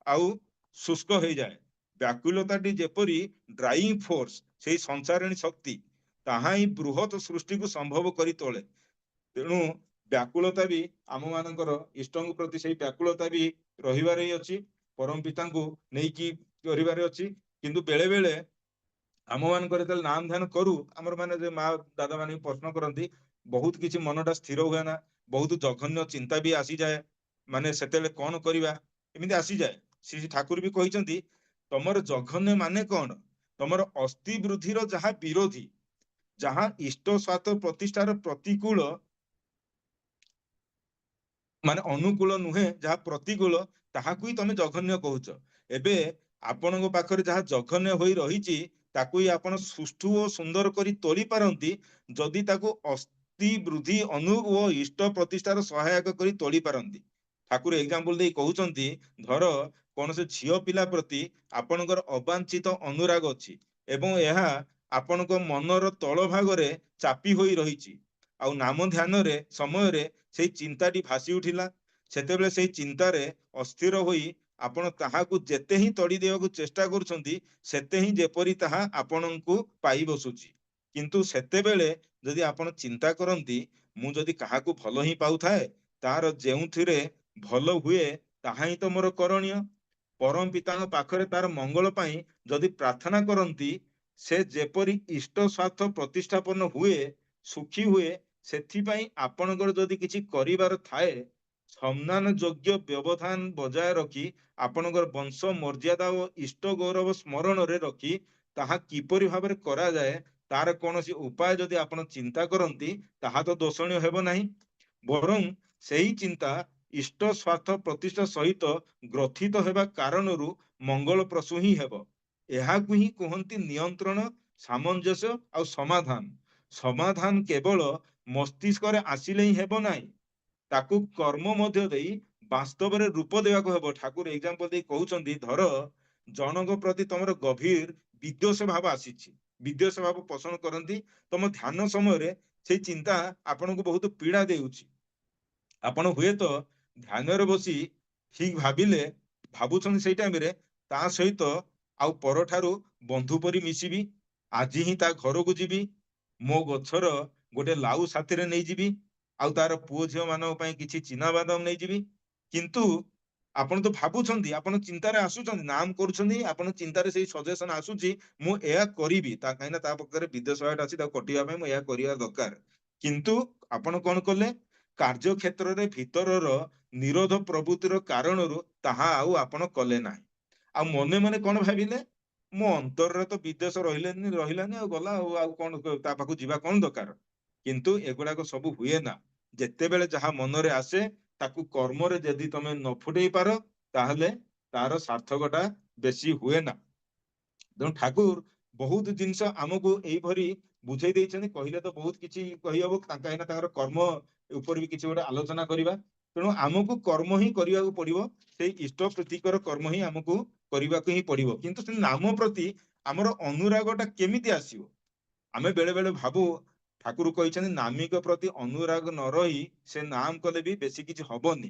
ଆଉ ଶୁଷ୍କ ହେଇଯାଏ। ବ୍ୟାକୁଳତାଟି ଯେପରି ଡ୍ରାଇଂ ଫୋର୍ସ, ସେଇ ସଞ୍ଚାରଣୀ ଶକ୍ତି, ତାହା ହିଁ ବୃହତ ସୃଷ୍ଟିକୁ ସମ୍ଭବ କରି ତୋଳେ। ତେଣୁ ବ୍ୟାକୁଳତା ବି ଆମ ମାନଙ୍କର ଇଷ୍ଟଙ୍କ ପ୍ରତି ସେଇ ବ୍ୟାକୁଳତା ବି ରହିବାର ହିଁ ଅଛି, ପରମ ପିତାଙ୍କୁ ନେଇକି କରିବାରେ ଅଛି। କିନ୍ତୁ ବେଳେ ବେଳେ ଆମ ମାନଙ୍କର ଯେତେବେଳେ ନାମ ଧ୍ୟାନ କରୁ, ଆମର ମାନେ ଯେ ମା ଦାଦା ମାନେ ପ୍ରଶ୍ନ କରନ୍ତି, ବହୁତ କିଛି ମନଟା ସ୍ଥିର ହୁଏ ନା, ବହୁତ ଜଘନ୍ୟ ଚିନ୍ତା ବି ଆସିଯାଏ, ମାନେ ସେତେବେଳେ କଣ କରିବା ଏମିତି ଆସିଯାଏ। ଶ୍ରୀ ଠାକୁର ବି କହିଛନ୍ତି, ତମର ଜଘନ୍ୟ ମାନେ କଣ? ତମର ଅସ୍ଥି ବୃଦ୍ଧିର ଯାହା ବିରୋଧୀ, ଯାହା ଇଷ୍ଟ ସ୍ୱାର୍ଥ ପ୍ରତିଷ୍ଠାର ପ୍ରତିକୂଳ, ମାନେ ଅନୁକୂଳ ନୁହେଁ, ଯାହା ପ୍ରତିକୂଳ, ତାହାକୁ ହିଁ ତମେ ଜଘନ୍ୟ କହୁଛ। ଏବେ ଆପଣଙ୍କ ପାଖରେ ଯାହା ଜଘନ୍ୟ ହୋଇ ରହିଛି, ତାକୁ ହିଁ ଆପଣ ସୁଷ୍ଠୁ ଓ ସୁନ୍ଦର କରି ତୋଳି ପାରନ୍ତି, ଯଦି ତାକୁ ଅସ୍ଥି ବୃଦ୍ଧି ଅନୁ ଓ ଇଷ୍ଟ ପ୍ରତିଷ୍ଠାର ସହାୟକ କରି ତୋଳି ପାରନ୍ତି। ଠାକୁର ଏକ୍ସାମ୍ପଲ ଦେଇ କହୁଛନ୍ତି, ଧର କୌଣସି ଝିଅ ପିଲା ପ୍ରତି ଆପଣଙ୍କର ଅବାଞ୍ଛିତ ଅନୁରାଗ ଅଛି ଏବଂ ଏହା ଆପଣଙ୍କ ମନର ତଳ ଭାଗରେ ଚାପି ହୋଇ ରହିଛି, ଆଉ ନାମ ଧ୍ୟାନରେ ସମୟରେ ସେଇ ଚିନ୍ତାଟି ଭାସି ଉଠିଲା, ସେତେବେଳେ ସେଇ ଚିନ୍ତାରେ ଅସ୍ଥିର ହୋଇ ଆପଣ ତାହାକୁ ଯେତେ ହିଁ ତଡ଼ି ଦେବାକୁ ଚେଷ୍ଟା କରୁଛନ୍ତି, ସେତେ ହିଁ ଯେପରି ତାହା ଆପଣଙ୍କୁ ପାଇ ବସୁଛି। କିନ୍ତୁ ସେତେବେଳେ ଯଦି ଆପଣ ଚିନ୍ତା କରନ୍ତି, ମୁଁ ଯଦି କାହାକୁ ଭଲ ହିଁ ପାଉଥାଏ, ତାର ଯେଉଁଥିରେ ଭଲ ହୁଏ ତାହା ହିଁ ତ ମୋର କରଣୀୟ। ପରମ ପିତାଙ୍କ ପାଖରେ ତାର ମଙ୍ଗଳ ପାଇଁ ଯଦି ପ୍ରାର୍ଥନା କରନ୍ତି, ସେ ଯେପରି ଇଷ୍ଟ ସ୍ୱାର୍ଥ ପ୍ରତିଷ୍ଠାପନ ହୁଏ, ସୁଖୀ ହୁଏ, ସେଥିପାଇଁ ଆପଣଙ୍କର ଯଦି କିଛି କରିବାର ଥାଏ, ସମ୍ମାନ ଯୋଗ୍ୟ ବ୍ୟବଧାନ ବଜାୟ ରଖି ଆପଣଙ୍କର ବଂଶ ମର୍ଯ୍ୟାଦା ଓ ଇଷ୍ଟ ଗୌରବ ସ୍ମରଣରେ ରଖି ତାହା କିପରି ଭାବରେ କରାଯାଏ, ତାର କୌଣସି ଉପାୟ ଯଦି ଆପଣ ଚିନ୍ତା କରନ୍ତି, ତାହା ତ ଦୋଷଣୀୟ ହେବ ନାହିଁ, ବରଂ ସେହି ଚିନ୍ତା ଇଷ୍ଟ ସ୍ୱାର୍ଥ ପ୍ରତିଷ୍ଠା ସହିତ ଗ୍ରଥିତ ହେବା କାରଣରୁ ମଙ୍ଗଳ ପ୍ରସୂ ହିଁ ହେବ। ଏହାକୁ ହିଁ କୁହନ୍ତି ନିୟନ୍ତ୍ରଣ, ସାମଞ୍ଜସ୍ୟ ଆଉ ସମାଧାନ। ସମାଧାନ କେବଳ ମସ୍ତିଷ୍କରେ ଆସିଲେ ହିଁ ହେବ ନାହିଁ, ତାକୁ କର୍ମ ମଧ୍ୟ ଦେଇ ବାସ୍ତବରେ ରୂପ ଦେବାକୁ ହେବ। ଠାକୁର ଏକ୍ସାମ୍ପଲ ଦେଇ କହୁଛନ୍ତି, ଧର ଜଣଙ୍କ ପ୍ରତି ତମର ଗଭୀର ବିଦ୍ୱେଷ ଭାବ ଆସିଛି, ବିଦ୍ୱେଷ ଭାବ ପୋଷଣ କରନ୍ତି, ତମ ଧ୍ୟାନ ସମୟରେ ସେଇ ଚିନ୍ତା ଆପଣଙ୍କୁ ବହୁତ ପୀଡା ଦେଉଛି। ଆପଣ ହୁଏତ ଧ୍ୟାନରେ ବସି ଠିକ ଭାବିଲେ, ଭାବୁଛନ୍ତି ସେଇ ଟାଇମରେ ତା ସହିତ ଆଉ ପରଠାରୁ ବନ୍ଧୁ ପରି ମିଶିବି, ଆଜି ହିଁ ତା ଘରକୁ ଯିବି, ମୋ ଗଛର ଗୋଟେ ଲାଉ ସାଥିରେ ନେଇଯିବି, ଆଉ ତାର ପୁଅ ଝିଅ ମାନଙ୍କ ପାଇଁ କିଛି ଚିନାବାଦାମ ନେଇଯିବି। କିନ୍ତୁ ଆପଣ ତ ଭାବୁଛନ୍ତି, ଆପଣ ଚିନ୍ତାରେ ଆସୁଛନ୍ତି, ନାମ କରୁଛନ୍ତି, ଆପଣ ଚିନ୍ତାରେ ସେଇ ସଜେସନ ଆସୁଛି, ମୁଁ ଏହା କରିବି, ତା କାହିଁକିନା ତା ପାଖରେ ବିଦେଶ ଅଛି, ତାକୁ କଟିବା ପାଇଁ ମୁଁ ଏହା କରିବା ଦରକାର। କିନ୍ତୁ ଆପଣ କଣ କଲେ, କାର୍ଯ୍ୟ କ୍ଷେତ୍ରରେ ଭିତରର ନିରୋଧ ପ୍ରବୃତ୍ତିର କାରଣରୁ ତାହା ଆଉ ଆପଣ କଲେ ନାହିଁ, ଆଉ ମନେ ମନେ କଣ ଭାବିଲେ, ମୋ ଅନ୍ତରରେ ତ ବିଦେଶ ରହିଲାନି ଆଉ ଗଲା, ଆଉ ଆଉ କଣ ତା ପାଖକୁ ଯିବା କଣ ଦରକାର। କିନ୍ତୁ ଏଗୁଡାକ ସବୁ ହୁଏ ନା, ଯେତେବେଳେ ଯାହା ମନରେ ଆସେ ତାକୁ କର୍ମରେ ଯଦି ତମେ ନ ଫୁଟେଇ ପାର, ତାହେଲେ ତାର ସାର୍ଥକତା ବେଶୀ ହୁଏ ନା। ତେଣୁ ଠାକୁର ବହୁତ ଜିନିଷ ଆମକୁ ଏଇଭଳି ବୁଝେଇ ଦେଇଛନ୍ତି, କହିଲେ ତ ବହୁତ କିଛି କହିହବ, କାହିଁକିନା ତାଙ୍କର କର୍ମ ଉପରେ ବି କିଛି ଗୋଟେ ଆଲୋଚନା କରିବା। ତେଣୁ ଆମକୁ କର୍ମ ହିଁ କରିବାକୁ ପଡିବ, ସେଇ ଇଷ୍ଟ ପ୍ରୀତିକର କର୍ମ ହିଁ ଆମକୁ କରିବାକୁ ହିଁ ପଡିବ। କିନ୍ତୁ ସେ ନାମ ପ୍ରତି ଆମର ଅନୁରାଗଟା କେମିତି ଆସିବ? ଆମେ ବେଳେ ବେଳେ ଭାବୁ, ଠାକୁର କହିଛନ୍ତି ନାମିକ ପ୍ରତି ଅନୁରାଗ ନ ରହି ସେ ନାମ କଲେ ବି ବେଶୀ କିଛି ହବନି।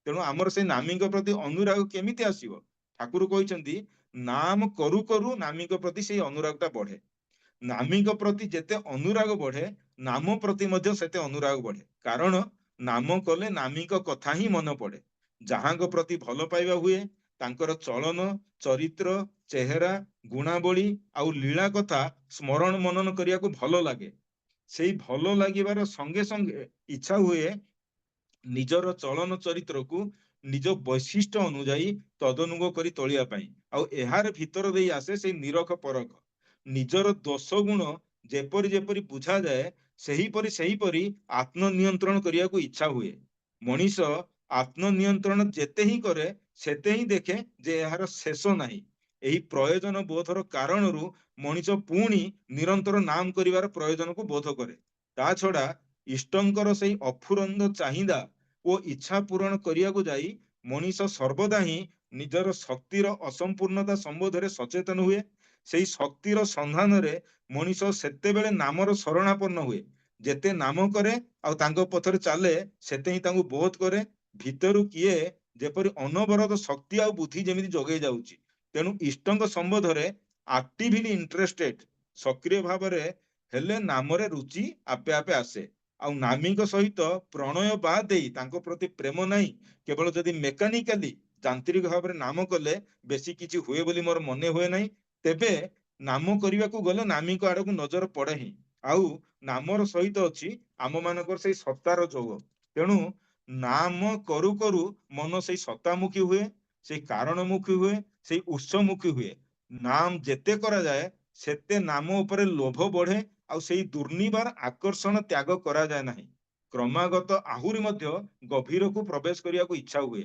ତେଣୁ ଆମର ସେ ନାମିକ ପ୍ରତି ଅନୁରାଗ କେମିତି ଆସିବ? ଠାକୁର କହିଛନ୍ତି, ନାମ କରୁ କରୁ ନାମିକ ପ୍ରତି ସେଇ ଅନୁରାଗଟା ବଢେ। ନାମିକ ପ୍ରତି ଯେତେ ଅନୁରାଗ ବଢେ, ନାମ ପ୍ରତି ମଧ୍ୟ ସେତେ ଅନୁରାଗ ବଢେ। କାରଣ ନାମ କଲେ ନାମିକ କଥା ହିଁ ମନେ ପଡେ। ଯାହାଙ୍କ ପ୍ରତି ଭଲ ପାଇବା ହୁଏ, ତାଙ୍କର ଚଳନ, ଚରିତ୍ର, ଚେହେରା, ଗୁଣାବଳୀ ଆଉ ଲୀଳା କଥା ସ୍ମରଣ ମନନ କରିବାକୁ ଭଲ ଲାଗେ। ସେଇ ଭଲ ଲାଗିବାର ସଙ୍ଗେ ସଙ୍ଗେ ଇଚ୍ଛା ହୁଏ ନିଜର ଚଳନ ଚରିତ୍ରକୁ ନିଜ ବୈଶିଷ୍ଟ୍ୟ ଅନୁଯାୟୀ ତଦନୁଗ କରି ତୋଳିବା ପାଇଁ। ଆଉ ଏହାର ଭିତର ଦେଇ ଆସେ ସେଇ ନିରଖ ପରଖ। ନିଜର ଦୋଷ ଗୁଣ ଯେପରି ଯେପରି ବୁଝାଯାଏ ସେହିପରି ଆତ୍ମନିୟନ୍ତ୍ରଣ କରିବାକୁ ଇଚ୍ଛା ହୁଏ। ମଣିଷ ଆତ୍ମନିୟନ୍ତ୍ରଣ ଯେତେ ହିଁ କରେ ସେତେ ହିଁ ଦେଖେ ଯେ ଏହାର ଶେଷ ନାହିଁ। ଏହି ପ୍ରୟୋଜନ ବୋଧର କାରଣରୁ ମଣିଷ ପୁଣି ନିରନ୍ତର ନାମ କରିବାର ପ୍ରୟୋଜନକୁ ବୋଧ କରେ। ତା ଛଡା ଇଷ୍ଟଙ୍କର ସେଇ ଅଫୁରନ୍ତ ଚାହିଦା ଓ ଇଚ୍ଛା ପୂରଣ କରିବାକୁ ଯାଇ ମଣିଷ ସର୍ବଦା ହିଁ ନିଜର ଶକ୍ତିର ଅସମ୍ପୂର୍ଣ୍ଣତା ସମ୍ବନ୍ଧରେ ସଚେତନ ହୁଏ। ସେଇ ଶକ୍ତିର ସନ୍ଧାନରେ ମଣିଷ ସେତେବେଳେ ନାମର ଶରଣାପନ୍ନ ହୁଏ। ଯେତେ ନାମ କରେ ଆଉ ତାଙ୍କ ପଥରେ ଚାଲେ ସେତେ ହିଁ ତାଙ୍କୁ ବୋଧ କରେ ଭିତରୁ କିଏ ଯେପରି ଅନବରତ ଶକ୍ତି ଆଉ ବୁଦ୍ଧି ଯେମିତି ଯୋଗେଇ ଯାଉଛି। ତେଣୁ ଇଷ୍ଟଙ୍କ ସମ୍ବନ୍ଧରେ ଆକ୍ଟିଭଲି ଇଣ୍ଟରେଷ୍ଟେଡ ସକ୍ରିୟ ଭାବରେ ହେଲେ ନାମରେ ରୁଚି ଆପେ ଆପେ ଆସେ। ଆଉ ନାମୀଙ୍କ ସହିତ ପ୍ରଣୟ ବାଦ ଦେଇ ତାଙ୍କ ପ୍ରତି ପ୍ରେମ ନାହିଁ, କେବଳ ଯଦି ମେକାନିକାଲି ଯାନ୍ତ୍ରିକ ଭାବରେ ନାମ କଲେ ବେଶୀ କିଛି ହୁଏ ବୋଲି ମୋର ମନେ ହୁଏ ନାହିଁ। ତେବେ ନାମ କରିବାକୁ ଗଲେ ନାମୀଙ୍କ ଆଡକୁ ନଜର ପଡେ ହିଁ। ଆଉ ନାମର ସହିତ ଅଛି ଆମ ମାନଙ୍କର ସେଇ ସତ୍ତାର ଯୋଗ। ତେଣୁ ନାମ କରୁ କରୁ ମନ ସେଇ ସତ୍ତାମୁଖୀ ହୁଏ, ସେଇ କାରଣମୁଖୀ ହୁଏ, ସେଇ ଉତ୍ସମୁଖୀ ହୁଏ। ନାମ ଯେତେ କରାଯାଏ ସେତେ ନାମ ଉପରେ ଲୋଭ ବଢେ ଆଉ ସେଇ ଦୁର୍ନିବାର ଆକର୍ଷଣ ତ୍ୟାଗ କରାଯାଏ ନାହିଁ। କ୍ରମାଗତ ଆହୁରି ମଧ୍ୟ ଗଭୀରକୁ ପ୍ରବେଶ କରିବାକୁ ଇଚ୍ଛା ହୁଏ।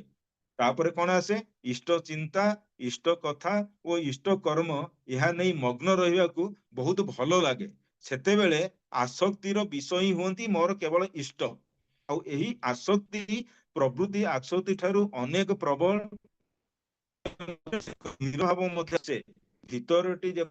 ତାପରେ କଣ ଆସେ? ଇଷ୍ଟ ଚିନ୍ତା, ଇଷ୍ଟ କଥା ଓ ଇଷ୍ଟ କର୍ମ। ଏହା ନେଇ ମଗ୍ନ ରହିବାକୁ ବହୁତ ଭଲ ଲାଗେ। ସେତେବେଳେ ଆସକ୍ତିର ବିଷୟ ହିଁ ହୁଅନ୍ତି ମୋର କେବଳ ଇଷ୍ଟ। ଆଉ ଏହି ଆସକ୍ତି ପ୍ରଭୃତି ଆସକ୍ତି ଠାରୁ ଅନେକ ପ୍ରବଳ ଭାବ ମଧ୍ୟ ସେ ଭିତରଟି ଯେ